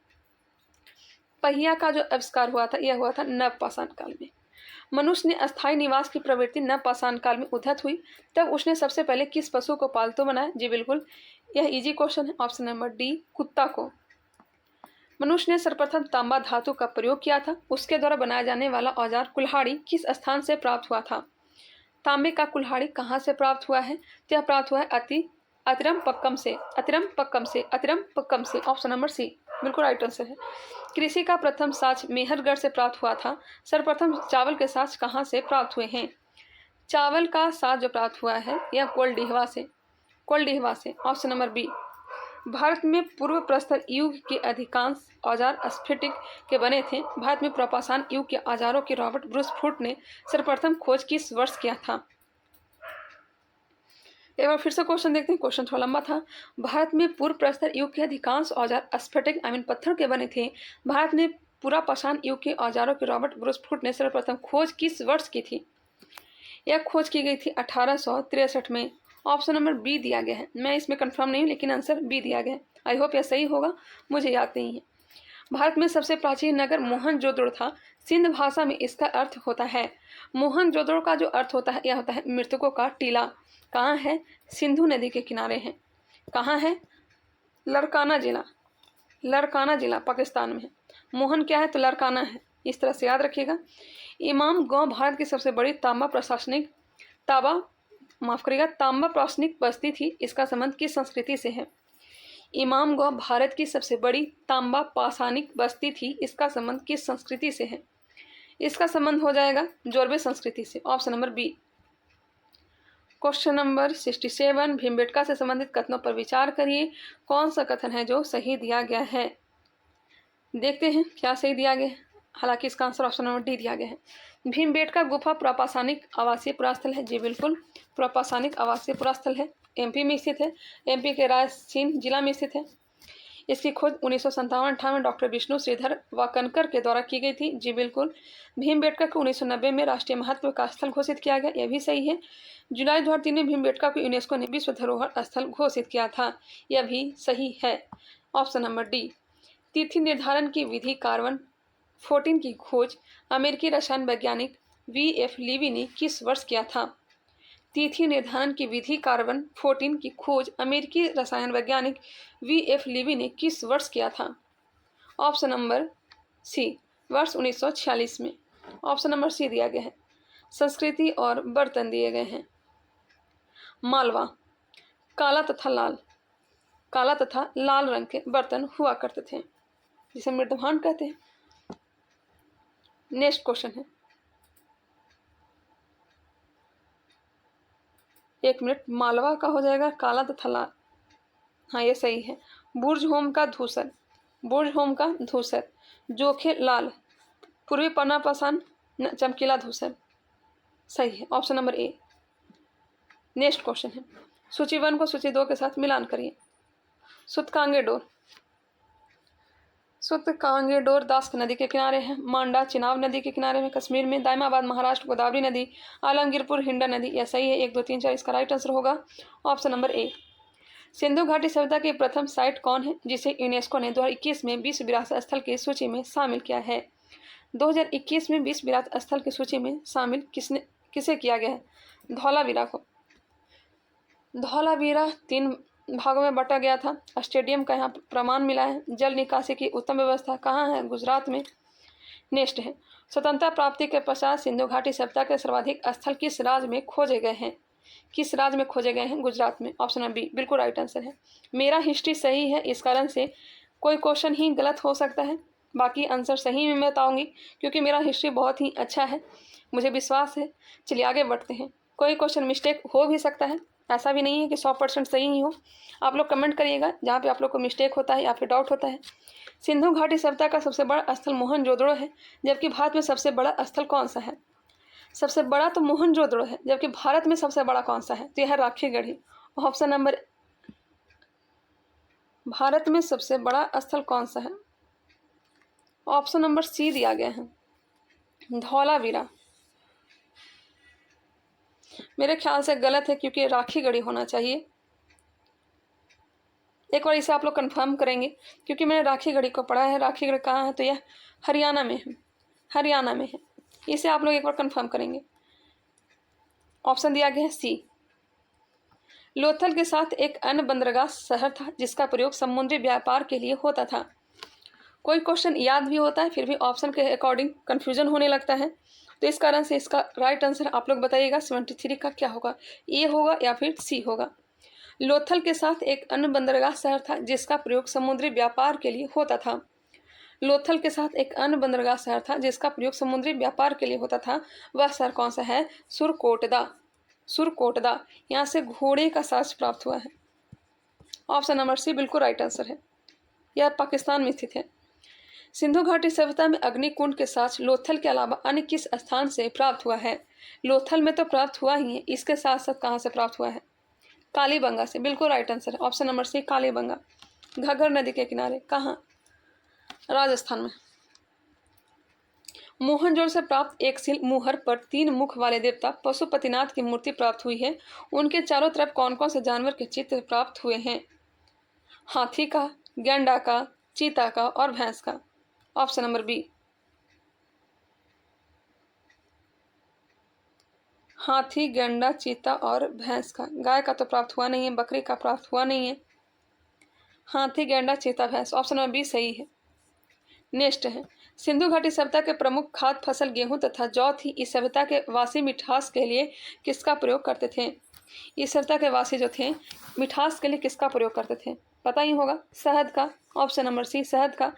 पहिया का जो आविष्कार हुआ था यह हुआ था नवपाषाण काल में। मनुष्य ने अस्थायी निवास की प्रवृत्ति नवपाषाण काल में उद्धत हुई, तब उसने सबसे पहले किस पशु को पालतू बनाया? जी बिल्कुल, यह इजी क्वेश्चन है, ऑप्शन नंबर डी कुत्ता को। मनुष्य ने सर्वप्रथम तांबा धातु का प्रयोग किया था, उसके द्वारा बनाया जाने वाला औजार कुल्हाड़ी किस स्थान से प्राप्त हुआ था? तांबे का कुल्हाड़ी कहाँ से प्राप्त हुआ है? तो यह प्राप्त हुआ है अतिरम पक्कम से, अतिरम पक्कम से, अतिरम पक्कम से ऑप्शन नंबर सी बिल्कुल राइट आंसर है। कृषि का प्रथम साक्ष मेहरगढ़ से प्राप्त हुआ था। सर्वप्रथम चावल के साक्ष कहाँ से प्राप्त हुए हैं? चावल का साक्ष जो प्राप्त हुआ है यह कोलडीहवा से, कोलडीहवा से ऑप्शन नंबर बी। भारत में पूर्व प्रस्तर युग के अधिकांश औजार स्फटिक के बने थे। भारत में प्रपाषाण युग के औजारों की रॉबर्ट ब्रूस फुट ने सर्वप्रथम खोज किस वर्ष किया था? एक बार फिर से क्वेश्चन देखते हैं, क्वेश्चन थोड़ा लंबा था। भारत में पूर्व प्रस्तर युग के अधिकांश औजार स्फटिक पत्थर के बने थे। भारत में पुरापाषाण युग के औजारों की रॉबर्ट ब्रूस फुट ने सर्वप्रथम खोज किस वर्ष की थी? यह खोज की गई थी 1863 में। ऑप्शन नंबर बी दिया गया है। मैं इसमें कंफर्म नहीं हूँ, लेकिन आंसर बी दिया गया है। आई होप यह सही होगा, मुझे याद नहीं है। भारत में सबसे प्राचीन नगर मोहनजोदड़ो था। सिंध भाषा में इसका अर्थ होता है, मोहनजोदड़ो का जो अर्थ होता है यह होता है मृतकों का टीला। कहाँ है? सिंधु नदी के किनारे है। कहाँ है? लड़काना जिला, लड़काना जिला पाकिस्तान में है। मोहन क्या है? तो लड़काना है। इस तरह से याद रखिएगा। इमाम गांव भारत की सबसे बड़ी तांबा प्रशासनिक बस्ती थी। इसका संबंध किस संस्कृति से है? इमाम गांव भारत की सबसे बड़ी तांबा पाषाणिक बस्ती थी। इसका संबंध किस संस्कृति से है? इसका संबंध हो जाएगा जोरबे संस्कृति से। Option number B. Question number 67, Bhimbetka से संबंधित कथनों पर विचार करिए। कौन सा कथन है जो सही दिया गया है? देखते हैं क्या सही दिया गया है। हालांकि इसका आंसर ऑप्शन नंबर डी दिया गया है। भीमबेटका गुफा पुरापाषाणिक आवासीय पुरास्थल है। जी बिल्कुल, पुरापाषाणिक आवासीय पुरास्थल है। एमपी में स्थित है। एमपी के रायसेन जिला में स्थित है। इसकी खोज 1957-58 में डॉक्टर विष्णु श्रीधर वाकनकर के द्वारा की गई थी। जी बिल्कुल। भीमबेटका को 1990 में राष्ट्रीय महत्व का स्थल घोषित किया गया। यह भी सही है। जुलाई 2003 में भीमबेटका को यूनेस्को ने विश्व धरोहर स्थल घोषित किया था। यह भी सही है। Option number D. तिथि निर्धारण की विधि कार्बन 14 की खोज अमेरिकी रसायन वैज्ञानिक वी.एफ. लीवी ने किस वर्ष किया था? तिथि निर्धारण की विधि कार्बन 14 की खोज अमेरिकी रसायन वैज्ञानिक वी.एफ. लीवी ने किस वर्ष किया था? ऑप्शन नंबर सी, वर्ष 1946 में। ऑप्शन नंबर सी दिया गया है। संस्कृति और बर्तन दिए गए हैं। मालवा काला तथा लाल रंग के बर्तन हुआ करते थे, जिसे मृदभांड कहते हैं। नेक्स्ट क्वेश्चन है, 1 मिनट। मालवा का हो जाएगा काला तथा लाल। हाँ, ये सही है। बुर्ज होम का धूसर, जोखे लाल, पूर्वी पन्नापाषाण चमकीला धूसर। सही है। ऑप्शन नंबर ए। नेक्स्ट क्वेश्चन है, सूची 1 को सूची 2 के साथ मिलान करिए। सुतकांगेडोर दास नदी के किनारे है। मांडा चिनाब नदी के किनारे में कश्मीर में। दायमाबाद महाराष्ट्र गोदावरी नदी। आलमगीरपुर हिंडा नदी। यह सही है। 1 2 3 4 इसका राइट आंसर होगा ऑप्शन नंबर ए। सिंधु घाटी सभ्यता की प्रथम साइट कौन है जिसे यूनेस्को ने 2021 में विश्व विरासत स्थल की सूची में शामिल किया है? 2021 में विश्व विरासत स्थल की सूची में शामिल किसे किया गया है? धौलावीरा को। धौलावीरा 3 भागों में बांटा गया था। स्टेडियम का यहाँ प्रमाण मिला है। जल निकासी की उत्तम व्यवस्था कहाँ है? गुजरात में। नेक्स्ट है, स्वतंत्रता प्राप्ति के पश्चात सिंधु घाटी सभ्यता के सर्वाधिक स्थल किस राज्य में खोजे गए हैं? गुजरात में। ऑप्शन नंबर बी बिल्कुल राइट आंसर है। मेरा हिस्ट्री सही है, इस कारण से कोई क्वेश्चन ही गलत हो सकता है, बाकी आंसर सही में मैं बताऊंगी, क्योंकि मेरा हिस्ट्री बहुत ही अच्छा है, मुझे विश्वास है। चलिए आगे बढ़ते हैं। कोई क्वेश्चन मिस्टेक हो भी सकता है, ऐसा भी नहीं है कि 100% सही ही हो। आप लोग कमेंट करिएगा जहाँ पे आप लोग को मिस्टेक होता है या फिर डाउट होता है। सिंधु घाटी सभ्यता का सबसे बड़ा स्थल मोहनजोदड़ो है, जबकि भारत में सबसे बड़ा स्थल कौन सा है? सबसे बड़ा तो मोहनजोदड़ो है, जबकि भारत में सबसे बड़ा कौन सा है? तो यह है राखीगढ़ी। ऑप्शन नंबर, भारत में सबसे बड़ा स्थल कौन सा है? ऑप्शन नंबर सी दिया गया है, धौलावीरा। मेरे ख्याल से गलत है, क्योंकि राखीगढ़ी होना चाहिए। एक बार इसे आप लोग कंफर्म करेंगे, क्योंकि मैंने राखीगढ़ी को पढ़ा है। राखीगढ़ी कहाँ है? तो यह हरियाणा में है। इसे आप लोग एक बार कंफर्म करेंगे। ऑप्शन दिया गया है सी। लोथल के साथ एक अन्य बंदरगाह शहर था जिसका प्रयोग समुद्री व्यापार के लिए होता था। कोई क्वेश्चन याद भी होता है, फिर भी ऑप्शन के अकॉर्डिंग कंफ्यूजन होने लगता है, तो इस कारण से इसका राइट आंसर आप लोग बताइएगा 73 का क्या होगा, ए होगा या फिर सी होगा। लोथल के साथ एक अन्य बंदरगाह शहर था जिसका प्रयोग समुद्री व्यापार के लिए होता था। लोथल के साथ एक अन्य बंदरगाह शहर था जिसका प्रयोग समुद्री व्यापार के लिए होता था। वह शहर कौन सा है? सुरकोटदा। यहाँ से घोड़े का साक्ष्य प्राप्त हुआ है। ऑप्शन नंबर सी बिल्कुल राइट आंसर है। यह पाकिस्तान में स्थित है। सिंधु घाटी सभ्यता में अग्निकुंड के साथ लोथल के अलावा अन्य किस स्थान से प्राप्त हुआ है? लोथल में तो प्राप्त हुआ ही है, इसके साथ साथ कहाँ से प्राप्त हुआ है? कालीबंगा से, बिल्कुल राइट आंसर है। Option number C Kalibangan. Ghaggar नदी के किनारे, कहाँ? राजस्थान में। मोहनजोड़ से प्राप्त एक शिल मुहर पर 3 मुख वाले देवता पशुपतिनाथ की मूर्ति प्राप्त हुई है। उनके चारों तरफ कौन कौन से जानवर के चित्र प्राप्त हुए हैं? हाथी का, गैंडा का, चीता का और भैंस का। Option number B. हाथी, गैंडा, चीता और भैंस का। गाय का तो प्राप्त हुआ नहीं है, बकरी का प्राप्त हुआ नहीं है। हाथी, गैंडा, चीता, भैंस, ऑप्शन नंबर बी सही है। नेक्स्ट है, सिंधु घाटी सभ्यता के प्रमुख खाद्य फसल गेहूं तथा जौ थी। इस सभ्यता के वासी मिठास के लिए किसका प्रयोग करते थे? इस सभ्यता के वासी जो थे मिठास के लिए किसका प्रयोग करते थे? पता ही होगा, शहद का। ऑप्शन नंबर सी शहद का।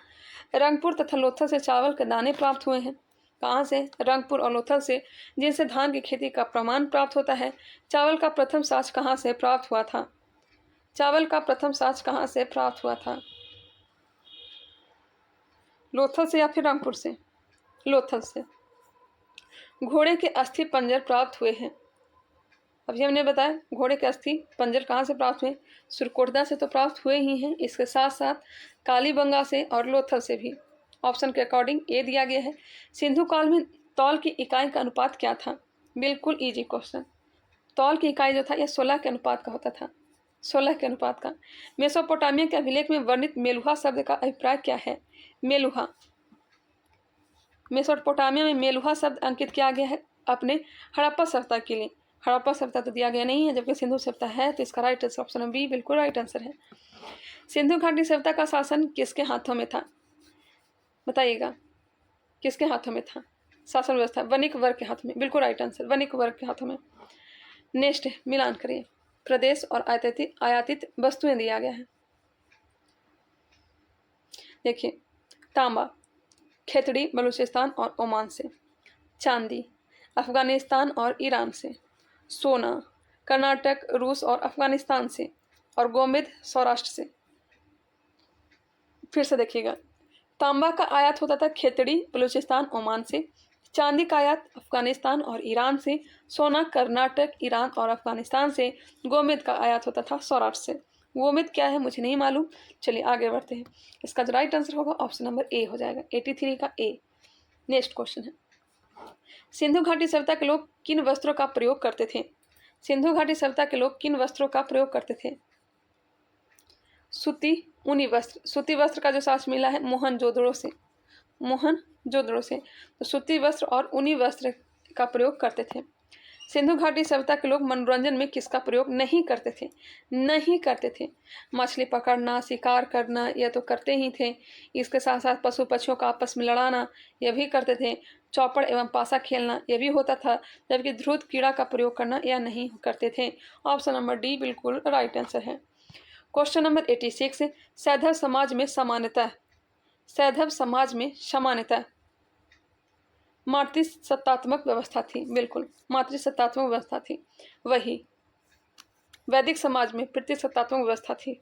रंगपुर तथा लोथल से चावल के दाने प्राप्त हुए हैं। कहाँ से? रंगपुर और लोथल से, जिनसे धान की खेती का प्रमाण प्राप्त होता है। चावल का प्रथम साज कहाँ से प्राप्त हुआ था? चावल का प्रथम साज कहाँ से प्राप्त हुआ था? लोथल से या फिर रंगपुर से? लोथल से। घोड़े के अस्थि पंजर प्राप्त हुए हैं। अभी हमने बताया घोड़े के अस्थि पंजर कहाँ से प्राप्त हुए? सुरकोटदा से तो प्राप्त हुए ही हैं, इसके साथ साथ कालीबंगा से और लोथल से भी। ऑप्शन के अकॉर्डिंग ए दिया गया है। सिंधु काल में तौल की इकाई का अनुपात क्या था? बिल्कुल इजी क्वेश्चन। तौल की इकाई जो था यह 16 के अनुपात का होता था, 16 के अनुपात का। मेसोपोटामिया के अभिलेख में वर्णित मेलुहा शब्द का अभिप्राय क्या है? मेलुहा, मेसोपोटामिया में मेलुहा शब्द अंकित किया गया है अपने हड़प्पा सभ्यता के लिए। हड़प्पा सभ्यता तो दिया गया नहीं है, जबकि सिंधु सभ्यता है, तो इसका राइट आंसर ऑप्शन बी बिल्कुल राइट आंसर है। सिंधु घाटी सभ्यता का शासन किसके हाथों में था? बताइएगा, किसके हाथों में था शासन व्यवस्था? वणिक वर्ग के हाथों में, बिल्कुल राइट आंसर, वणिक वर्ग के हाथों में। नेक्स्ट मिलान करिए, प्रदेश और आयातित वस्तुएं दिया गया है। देखिए, तांबा खेतड़ी बलूचिस्तान और ओमान से, चांदी अफगानिस्तान और ईरान से, सोना कर्नाटक, रूस और अफगानिस्तान से, और गोमेद सौराष्ट्र से। फिर से देखिएगा, तांबा का आयात होता था खेतड़ी बलूचिस्तान ओमान से, चांदी का आयात अफगानिस्तान और ईरान से, सोना कर्नाटक, ईरान और अफगानिस्तान से, गोमेद का आयात होता था सौराष्ट्र से। गोमेद क्या है मुझे नहीं मालूम, चलिए आगे बढ़ते हैं। इसका जो राइट आंसर होगा ऑप्शन नंबर ए हो जाएगा, 83 का ए। नेक्स्ट क्वेश्चन है, सिंधु घाटी सभ्यता के लोग किन वस्त्रों का प्रयोग करते थे? सिंधु घाटी सभ्यता के लोग किन वस्त्रों का प्रयोग करते थे? सूती ऊनी वस्त्र। सूती वस्त्र का जो साक्ष्य मिला है मोहनजोदड़ो से, मोहनजोदड़ो से, तो सूती वस्त्र और ऊनी वस्त्र का प्रयोग करते थे। सिंधु घाटी सभ्यता के लोग मनोरंजन में किसका प्रयोग नहीं करते थे? नहीं करते थे। मछली पकड़ना, शिकार करना, यह तो करते ही थे। इसके साथ साथ पशु पक्षियों का आपस में लड़ाना, यह भी करते थे। चौपड़ एवं पासा खेलना, यह भी होता था। जबकि ध्रुव कीड़ा का प्रयोग करना यह नहीं करते थे। ऑप्शन नंबर डी बिल्कुल राइट आंसर है। क्वेश्चन नंबर 86, सैंधव समाज में समानता, सैंधव समाज में समानता मातृसत्तात्मक व्यवस्था थी। बिल्कुल मातृसत्तात्मक व्यवस्था थी। वही वैदिक समाज में पितृसत्तात्मक व्यवस्था थी।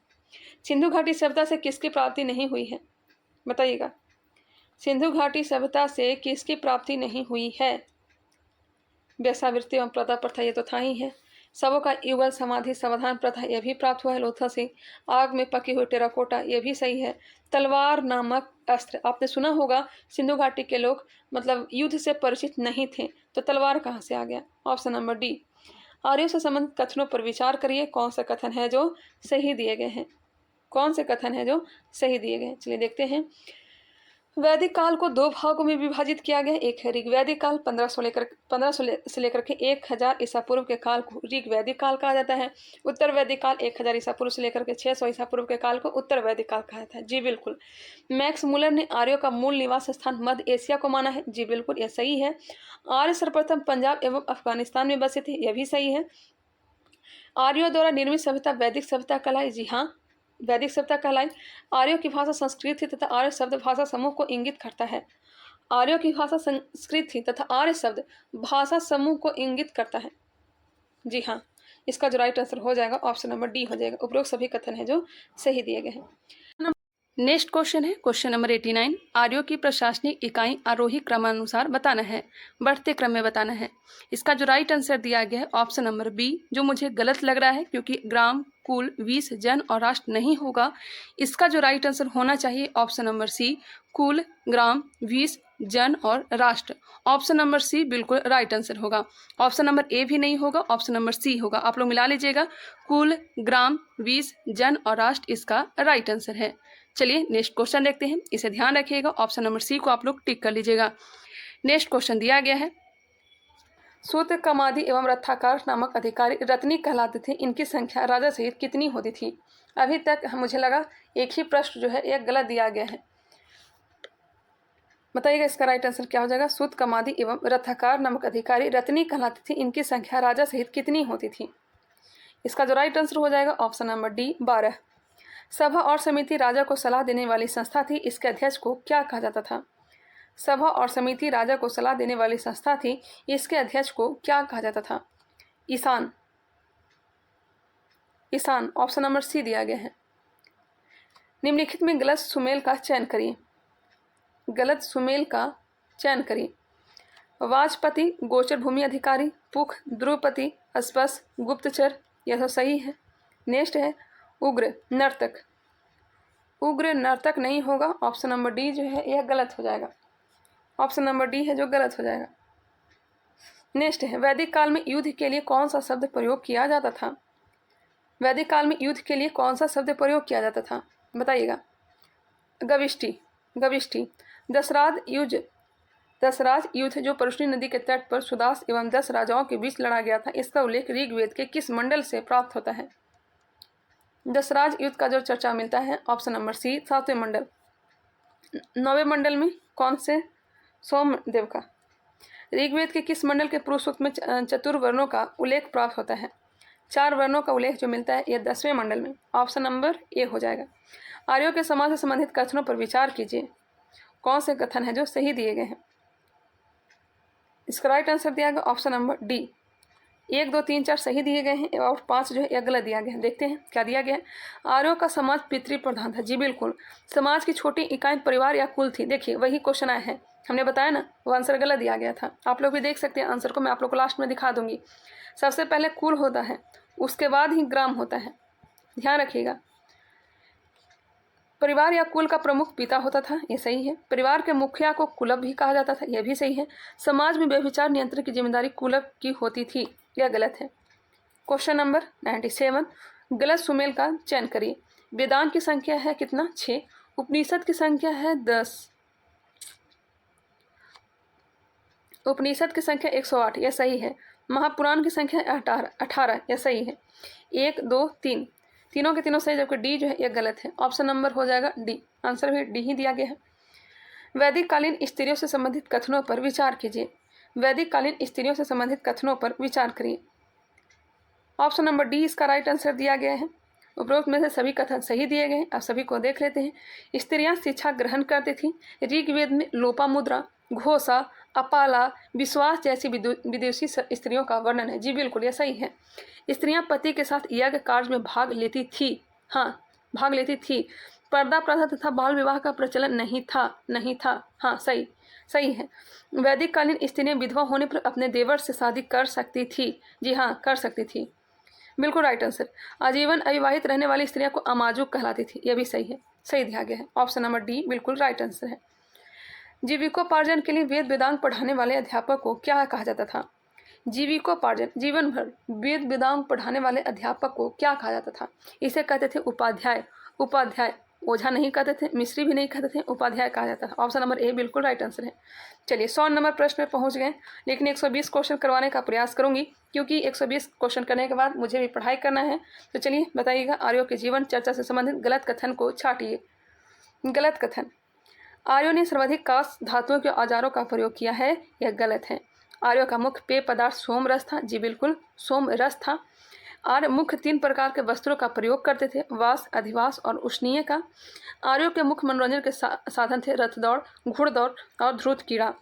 सिंधु घाटी सभ्यता से किसकी प्राप्ति नहीं हुई है? बताइएगा, सिंधु घाटी सभ्यता से किसकी प्राप्ति नहीं हुई है? वेश्यावृत्ति एवं प्रथा प्रथा ये तो था ही है। सबों का युगल समाधि समाधान प्रथा यह भी प्राप्त हुआ है लोथा से। आग में पकी हुई टेराकोटा यह भी सही है। तलवार नामक अस्त्र आपने सुना होगा, सिंधु घाटी के लोग मतलब युद्ध से परिचित नहीं थे, तो तलवार कहाँ से आ गया? Option number D. आर्यों से संबंधित कथनों पर विचार करिए, कौन से कथन है जो सही दिए गए हैं, कौन से कथन है जो सही दिए गए हैं। चलिए देखते हैं। वैदिक काल को 2 भागों में विभाजित किया गया। एक है ऋग्वैदिक काल 1500 से लेकर के 1000 ईसा पूर्व के काल को ऋग्वैदिक काल कहा जाता है। उत्तर वैदिक काल 1000 ईसा पूर्व से लेकर के 600 ईसा पूर्व के काल को उत्तर वैदिक काल कहा जाता है। जी बिल्कुल। मैक्स मुलर ने आर्यों का मूल निवास स्थान मध्य एशिया को माना है। जी बिल्कुल यह सही है। आर्य सर्वप्रथम पंजाब एवं अफगानिस्तान में बसे थे, यह भी सही है। आर्यों द्वारा निर्मित सभ्यता वैदिक सभ्यता कहलाई। जी हाँ, वैदिक सभ्यता कहलाई। आर्यों की भाषा संस्कृत थी तथा आर्य शब्द भाषा समूह को इंगित करता है। आर्यों की भाषा संस्कृत थी तथा आर्य शब्द भाषा समूह को इंगित करता है। जी हाँ, इसका जो राइट आंसर हो जाएगा ऑप्शन नंबर डी हो जाएगा। उपरोक्त सभी कथन है जो सही दिए गए हैं। नेक्स्ट क्वेश्चन है क्वेश्चन नंबर 89। आर्यों की प्रशासनिक इकाई आरोही क्रमानुसार बताना है, बढ़ते क्रम में बताना है। इसका जो राइट आंसर दिया गया है ऑप्शन नंबर बी, जो मुझे गलत लग रहा है क्योंकि ग्राम, कुल, वीस, जन और राष्ट्र नहीं होगा। इसका जो राइट आंसर होना चाहिए ऑप्शन नंबर सी, कुल, ग्राम, वीस, जन और राष्ट्र। ऑप्शन नंबर सी बिल्कुल राइट आंसर होगा। ऑप्शन नंबर ए भी नहीं होगा, ऑप्शन नंबर सी होगा। आप लोग मिला लीजिएगा, कुल, ग्राम, वीस, जन और राष्ट्र इसका राइट आंसर है। चलिए नेक्स्ट क्वेश्चन देखते हैं, इसे ध्यान रखिएगा। ऑप्शन नंबर सी को आप लोग टिक कर लीजिएगा। नेक्स्ट क्वेश्चन दिया गया है, सूत्र कमादी एवं रथाकार नामक अधिकारी रत्नी कहलाते थे, इनकी संख्या राजा सहित कितनी होती थी? अभी तक मुझे लगा एक ही प्रश्न जो है एक गलत दिया गया है। बताइएगा इसका राइट आंसर क्या हो जाएगा। सूत कमादी एवं रथाकार नामक अधिकारी रत्नी कहलाती थी, इनकी संख्या राजा सहित कितनी होती थी? इसका जो राइट आंसर हो जाएगा ऑप्शन नंबर डी, 12। सभा और समिति राजा को सलाह देने वाली संस्था थी, इसके अध्यक्ष को क्या कहा जाता था? सभा और समिति राजा को सलाह देने वाली संस्था थी, इसके अध्यक्ष को क्या कहा जाता था? Ishan. Ishan option number C दिया गया है। निम्नलिखित में गलत सुमेल का चयन करिए। गलत सुमेल का चयन करिए। वाजपति गोचर भूमि अधिकारी, पुख, ध्रुवपति, अस्पष्ट, गुप्तचर, यह तो सही है। नेक्स्ट है उग्र नर्तक। उग्र नर्तक नहीं होगा, ऑप्शन नंबर डी जो है यह गलत हो जाएगा। ऑप्शन नंबर डी है जो गलत हो जाएगा। नेक्स्ट है वैदिक काल में युद्ध के लिए कौन सा शब्द प्रयोग किया जाता था? वैदिक काल में युद्ध के लिए कौन सा शब्द प्रयोग किया जाता था? बताइएगा। गविष्टि। गविष्टि। दशराज युद्ध जो परशुनी नदी के तट पर सुदास एवं 10 राजाओं के बीच लड़ा गया था, इसका उल्लेख ऋग्वेद के किस मंडल से प्राप्त होता है? दशराज युद्ध का जो चर्चा मिलता है ऑप्शन नंबर सी, 7वें मंडल। 9वें मंडल में कौन से? सोमदेव का। ऋग्वेद के किस मंडल के पुरुष सूक्त में चतुर्वर्णों का उल्लेख प्राप्त होता है? 4 वर्णों का उल्लेख जो मिलता है यह 10वें मंडल में। ऑप्शन नंबर ए हो जाएगा। आर्यों के समाज से संबंधित कथनों पर विचार कीजिए। कौन से कथन है जो सही दिए गए हैं? इसका राइट आंसर दिया गया ऑप्शन नंबर डी। 1, 2, 3, 4 सही दिए गए हैं और 5 जो है यह गलत दिया गया है। देखते हैं क्या दिया गया है। आर्यों का समाज पितृ प्रधान था। जी बिल्कुल। समाज की छोटी इकाई परिवार या कुल थी। देखिए वही क्वेश्चन आया है, हमने बताया ना, वो आंसर गलत दिया गया था। आप लोग भी देख सकते हैं आंसर को, मैं आप लोग को लास्ट में दिखा दूंगी। सबसे पहले कुल होता है, उसके बाद ही ग्राम होता है, ध्यान रखिएगा। परिवार या कुल का प्रमुख पिता होता था, ये सही है। परिवार के मुखिया को कुलप भी कहा जाता था, यह भी सही है। समाज में व्यभिचार नियंत्रण की जिम्मेदारी कुलप की होती थी, यह गलत है। क्वेश्चन नंबर 97, गलत सुमेल का चयन करिए। वेदांत की संख्या है कितना? 6। उपनिषद की संख्या है 10। उपनिषद की संख्या 108, यह सही है। महापुराण की संख्या 18, यह सही है। 1, 2, 3 तीनों के तीनों सही, जबकि डी जो है यह गलत है। ऑप्शन नंबर हो जाएगा डी, आंसर भी डी ही दिया गया है। वैदिक कालीन स्त्रियों से संबंधित कथनों पर विचार कीजिए। वैदिक कालीन स्त्रियों से संबंधित कथनों पर विचार करिए। ऑप्शन नंबर डी इसका राइट आंसर दिया गया है। उपरोक्त में से सभी कथन सही दिए गए हैं, आप सभी को देख लेते हैं। स्त्रियां शिक्षा ग्रहण करती थी। ऋग्वेद में लोपामुद्रा, घोषा, अपाला, विश्वास जैसी विदेशी स्त्रियों का वर्णन है। जी बिल्कुल यह सही है। स्त्रियां पति के साथ यज्ञ कार्य में भाग लेती थी। हाँ, भाग लेती थी। पर्दा प्रथा तथा बाल विवाह का प्रचलन नहीं था। हाँ सही है। वैदिक कालीन स्त्रियां विधवा होने पर अपने देवर से शादी कर सकती थी। जी हाँ, कर सकती थी, बिल्कुल राइट आंसर। आजीवन अविवाहित रहने वाली स्त्रियां को अमाजुक कहलाती थी, यह भी सही है, सही दिया गया है। ऑप्शन नंबर डी बिल्कुल राइट आंसर है। जीविकोपार्जन के लिए वेद वेदांग पढ़ाने वाले अध्यापक को क्या कहा जाता था? जीविकोपार्जन, जीवन भर वेद वेदांग पढ़ाने वाले अध्यापक को क्या कहा जाता था? इसे कहते थे उपाध्याय। उपाध्याय, ओझा नहीं कहते थे, मिस्त्री भी नहीं कहते थे, उपाध्याय कहा जाता था। ऑप्शन नंबर ए बिल्कुल राइट आंसर है। चलिए 100 नंबर प्रश्न में पहुंच गए, लेकिन 120 क्वेश्चन करवाने का प्रयास करूंगी, क्योंकि 120 क्वेश्चन करने के बाद मुझे भी पढ़ाई करना है। तो चलिए बताइएगा, आर्यों के जीवन चर्चा से संबंधित गलत कथन को छाटिए। गलत कथन, आर्यों ने सर्वाधिक कांस धातुओं के औजारों का प्रयोग किया है, यह गलत है। आर्यों का मुख्य पेय पदार्थ सोम रस था। जी बिल्कुल, सोम रस था। आर्य मुख्य 3 प्रकार के वस्त्रों का प्रयोग करते थे, वास, अधिवास और उष्णीय का। आर्यों के मुख्य मनोरंजन के साधन थे रथ दौड़, घुड़दौड़ और ध्रुत कीड़ा।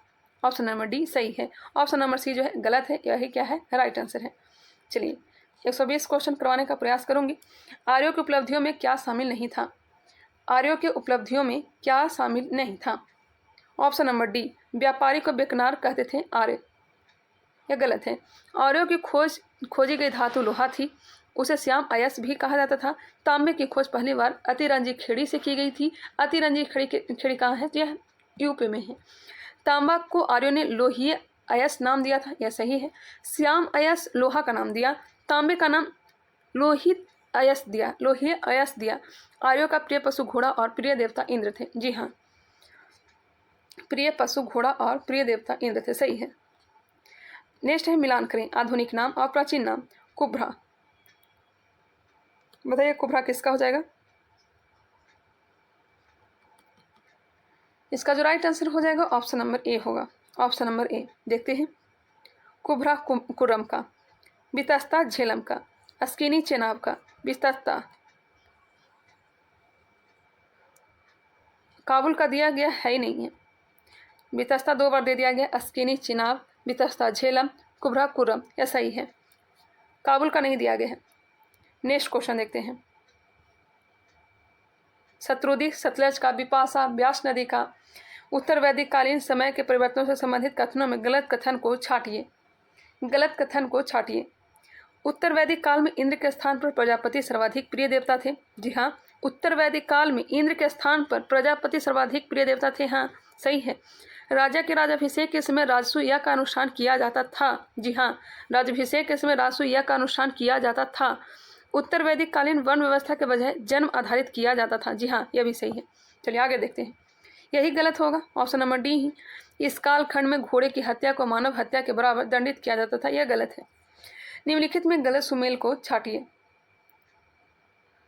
ऑप्शन नंबर डी सही है। ऑप्शन नंबर सी जो है गलत है, यही क्या है? राइट आंसर है। चलिए 120 क्वेश्चन करवाने का प्रयास करूंगी। आर्यों की उपलब्धियों में क्या शामिल नहीं था? आर्यों की उपलब्धियों में क्या शामिल नहीं था? ऑप्शन नंबर डी, व्यापारी को बेकनार कहते थे आर्य। यह गलत है। आर्यों की खोजी गई धातु लोहा थी, उसे श्याम अयस्क भी कहा जाता था। तांबे की खोज पहली बार अतिरंजी खेड़ी से की गई थी। अतिरंजी खेड़ी कहाँ है? यह यूपी में है। तांबा को आर्यों ने लोहीय अयस्क नाम दिया था, यह सही है। श्याम अयस्क लोहा का नाम दिया, तांबे का नाम लोहीय अयस्क दिया। आर्यों का प्रिय पशु घोड़ा और प्रिय देवता इंद्र थे। जी हाँ, प्रिय पशु घोड़ा और प्रिय देवता इंद्र थे, सही है। नेक्स्ट है मिलान करें आधुनिक नाम और प्राचीन नाम। कुब्रा, बताइए कुब्रा किसका हो जाएगा? इसका जो राइट आंसर हो जाएगा ऑप्शन नंबर ए होगा। ऑप्शन नंबर ए देखते हैं। कुब्रा कुरम का, बितस्ता झेलम का, अस्किनी चेनाब का, बितस्ता काबुल का दिया गया है ही नहीं है। बितस्ता 2 बार दे दिया गया, अस्किनी चिनाब, बितस्ता झेलम, कुब्रा कुरम, यह सही है। काबुल का नहीं दिया गया है। नेक्स्ट क्वेश्चन देखते हैं। शत्रुदी, सतलज का, बिपाशा, ब्यास नदी का उत्तर वैदिक कालीन समय के परिवर्तनों से संबंधित कथनों में गलत कथन को छांटिए। गलत कथन को छांटिए। उत्तर वैदिक काल में इंद्र के स्थान पर प्रजापति सर्वाधिक प्रिय देवता थे। जी हाँ, उत्तर वैदिक काल में इंद्र के स्थान पर प्रजापति सर्वाधिक प्रिय देवता थे। हाँ, सही है। राजा के राज्याभिषेक के समय राजसूय यज्ञ का अनुष्ठान किया जाता था। जी हाँ, राज्याभिषेक के समय राजसूय यज्ञ का अनुष्ठान किया जाता था। उत्तर वैदिक कालीन वर्ण व्यवस्था के बजाय जन्म आधारित किया जाता था। जी हाँ, यह भी सही है। चलिए आगे देखते हैं। यही गलत होगा, ऑप्शन नंबर डी ही। इस कालखंड में घोड़े की हत्या को मानव हत्या के बराबर दंडित किया जाता था, यह गलत है। निम्नलिखित में गलत सुमेल को छांटिए।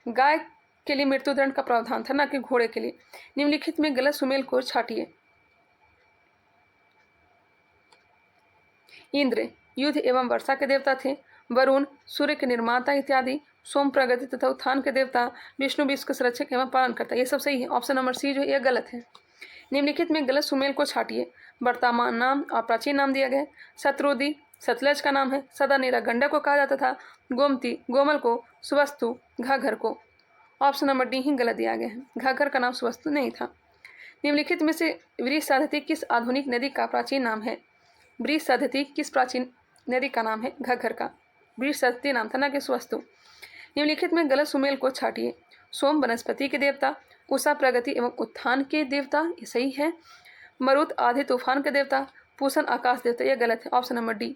गाय के लिए मृत्युदंड का प्रावधान था, न कि घोड़े के लिए। निम्नलिखित में गलत सुमेल को छांटिए। इंद्र युद्ध एवं वर्षा के देवता थे। वरुण सूर्य के निर्माता इत्यादि। सोम प्रगति तथा उत्थान के देवता। विष्णु विश्व के संरक्षक एवं पालन करता, ये सब सही है। ऑप्शन नंबर सी जो यह गलत है। निम्नलिखित में गलत सुमेल को छांटिए। वर्तमान नाम और प्राचीन नाम दिया गया। शत्रुदी सतलज का नाम है। सदानीरा गंडक को कहा जाता था। गोमती गोमल को, सुवस्तु घाघर को। ऑप्शन नंबर डी ही गलत दिया गया है। घाघर का नाम सुवस्तु नहीं था। निम्नलिखित में से वृषाधति किस आधुनिक नदी का प्राचीन नाम है? वृषाधति किस प्राचीन नदी का नाम है? घग्गर का। वृषाधति नाम था, न कि सुवस्तु। निम्नलिखित में गलत सुमेल को छांटिए। सोम वनस्पति के देवता, उषा प्रगति एवं उत्थान के देवता, ये सही है। मरुत आधे तूफान के देवता, पूषण आकाश देवता, यह गलत है। Option number D.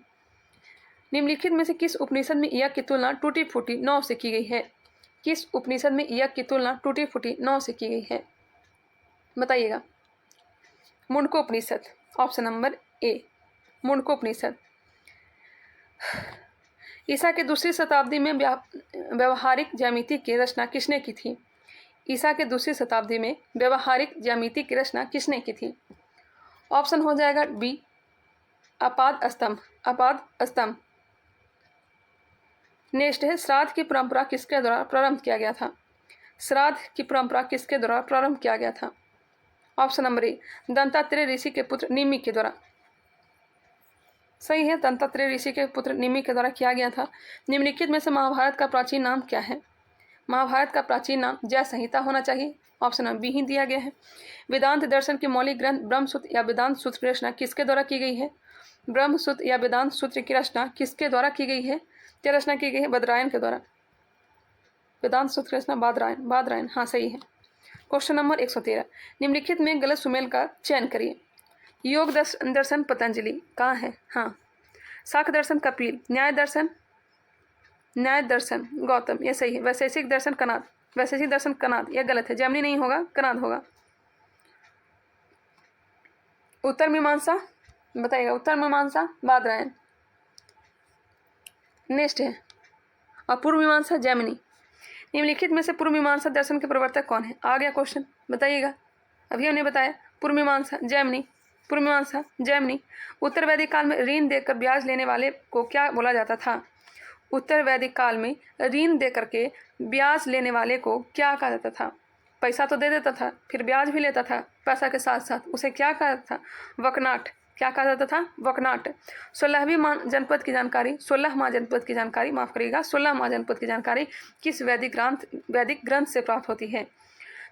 निम्नलिखित में से किस उपनिषद में यज्ञ की तुलना टूटी फूटी नाव से की गई है? किस उपनिषद में यज्ञ की तुलना टूटी फूटी नाव से की गई है? बताइएगा। मुंडको उपनिषद, ऑप्शन नंबर ए मुंडको उपनिषद। ईसा के दूसरी शताब्दी में व्यवहारिक ज्यामिति की रचना किसने की थी? ईसा के दूसरी शताब्दी में व्यवहारिक ज्यामिति की रचना किसने की थी? ऑप्शन हो जाएगा बी अपाद स्तंभ। अपाद स्तंभ। नेक्स्ट है श्राद्ध की परंपरा किसके द्वारा प्रारंभ किया गया था? श्राद्ध की परंपरा किसके द्वारा प्रारंभ किया गया था? ऑप्शन नंबर ए दंतात्रेय ऋषि के पुत्र निमि के द्वारा। सही है, दंतात्रेय ऋषि के पुत्र निमि के द्वारा किया गया था। निम्नलिखित में से महाभारत का प्राचीन नाम क्या है? महाभारत का प्राचीन नाम जय संहिता होना चाहिए। ऑप्शन नंबर बी ही दिया गया है। वेदांत दर्शन की मौलिक ग्रंथ ब्रह्मसूत्र या वेदांत सूत्र की रचना किसके द्वारा की गई है? ब्रह्मसूत्र या वेदांत सूत्र की रचना किसके द्वारा की गई है? क्या रचना की गई है? बदरायन के द्वारा। वेदांत सूत्र की रचना बादरायन, हाँ सही है। Question number 113। निम्नलिखित में गलत सुमेल का चयन करिए। योग दर्शन पतंजलि कहाँ है? हाँ। शाक्त दर्शन कपिल। न्याय दर्शन गौतम, यह सही है। वैशेषिक दर्शन कनाद, यह गलत है। जैमिनी नहीं होगा, कनाद होगा। उत्तर मीमांसा बताइएगा। उत्तर मीमांसा बादरायन। नेक्स्ट है और पूर्व मीमांसा जैमिनी। निम्नलिखित में से पूर्व मीमांसा दर्शन के प्रवर्तक कौन है? आ गया क्वेश्चन, बताइएगा। अभी हमने बताया पूर्व मीमांसा जैमिनी। पूर्व मीमांसा जैमिनी। उत्तर वैदिक काल में ऋण देकर ब्याज लेने वाले को क्या बोला जाता था? उत्तर वैदिक काल में ऋण दे करके ब्याज लेने वाले को क्या कहा जाता था? पैसा तो दे देता था, फिर ब्याज भी लेता था पैसा के साथ साथ, उसे क्या कहा था? वकनाट। क्या कहा जाता था? वकनाट। 16वीं जनपद की जानकारी, 16वां जनपद की जानकारी, माफ करिएगा, 16वां जनपद की जानकारी किस वैदिक ग्रंथ से प्राप्त होती है?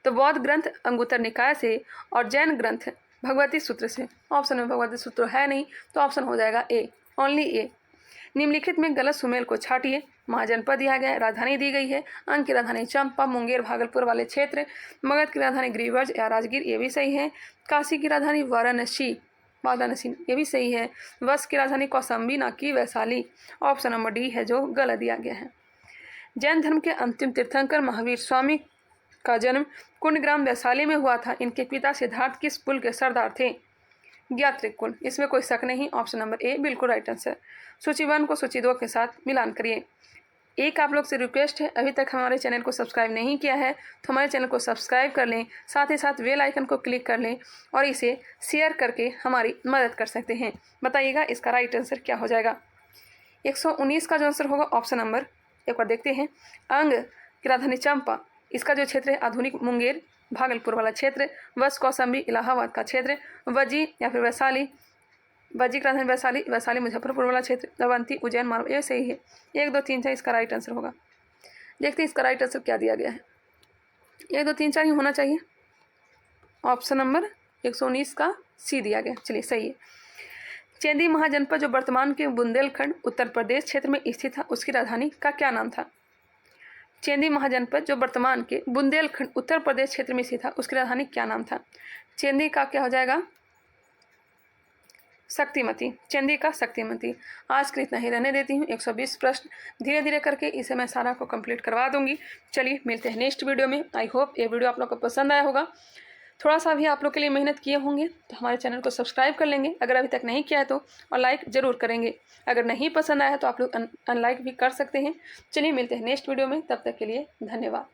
तो बौद्ध ग्रंथ अंगुत्तर निकाय से और जैन ग्रंथ भगवती सूत्र से। ऑप्शन में भगवती सूत्र है नहीं, तो ऑप्शन हो जाएगा ए, ओनली ए। निम्नलिखित में गलत सुमेल को छाटिए। महाजनपद दिया गया है, राजधानी दी गई है, अंग की राजधानी चंपा, मुंगेर भागलपुर वाले क्षेत्र, मगध की राजधानी गिरिव्रज या राजगीर, ये भी सही है। काशी की राजधानी वाराणसी, ये भी सही है। वश की राजधानी कौशाम्बी, ना कि वैशाली। ऑप्शन नंबर डी है जो गलत दिया गया है। जैन धर्म के अंतिम तीर्थंकर महावीर स्वामी का जन्म कुंडग्राम वैशाली में हुआ था। इनके पिता सिद्धार्थ किस कुल के सरदार थे? ज्ञात्रिक कुल, इसमें कोई शक नहीं। ऑप्शन नंबर ए बिल्कुल राइट आंसर। सूची 1 को सूची 2 के साथ मिलान करिए। एक आप लोग से रिक्वेस्ट है, अभी तक हमारे चैनल को सब्सक्राइब नहीं किया है तो हमारे चैनल को सब्सक्राइब कर लें, साथ ही साथ बेल आइकन को क्लिक कर लें और इसे शेयर करके हमारी मदद कर सकते हैं। बताइएगा इसका राइट आंसर क्या हो जाएगा? 119 का जो आंसर होगा ऑप्शन नंबर, एक बार देखते हैं, अंग की राजधानी चंपा, इसका जो क्षेत्र है आधुनिक मुंगेर भागलपुर वाला क्षेत्र, वश कौशाम्बी इलाहाबाद का क्षेत्र, वजी या फिर वैशाली, वजी की राजधानी वैशाली, वैशाली मुजफ्फरपुर वाला क्षेत्र, अवंती उज्जैन मालवा, ये सही है। 1 2 3 4 इसका राइट आंसर होगा। देखते हैं इसका राइट आंसर क्या दिया गया है। 1 2 3 4 ही होना चाहिए। ऑप्शन नंबर 119 का सी दिया गया, चलिए सही है। चेंदी महाजनपद जो वर्तमान के बुंदेलखंड उत्तर प्रदेश क्षेत्र में स्थित था, उसकी राजधानी का क्या नाम था? चेंदी महाजनपद जो वर्तमान के बुंदेलखंड उत्तर प्रदेश क्षेत्र में स्थित था, उसकी राजधानी क्या नाम था? चेंदी का क्या हो जाएगा? शक्तिमती, चेंदी का शक्तिमती। आज के इतना ही रहने देती हूँ। 120 प्रश्न धीरे धीरे करके इसे मैं सारा को कंप्लीट करवा दूंगी। चलिए मिलते हैं नेक्स्ट वीडियो में। आई होप ये वीडियो आप लोग को पसंद आया होगा। थोड़ा सा भी आप लोग के लिए मेहनत किए होंगे तो हमारे चैनल को सब्सक्राइब कर लेंगे अगर अभी तक नहीं किया है तो, और लाइक ज़रूर करेंगे। अगर नहीं पसंद आया तो आप लोग अनलाइक भी कर सकते हैं। चलिए मिलते हैं नेक्स्ट वीडियो में, तब तक के लिए धन्यवाद।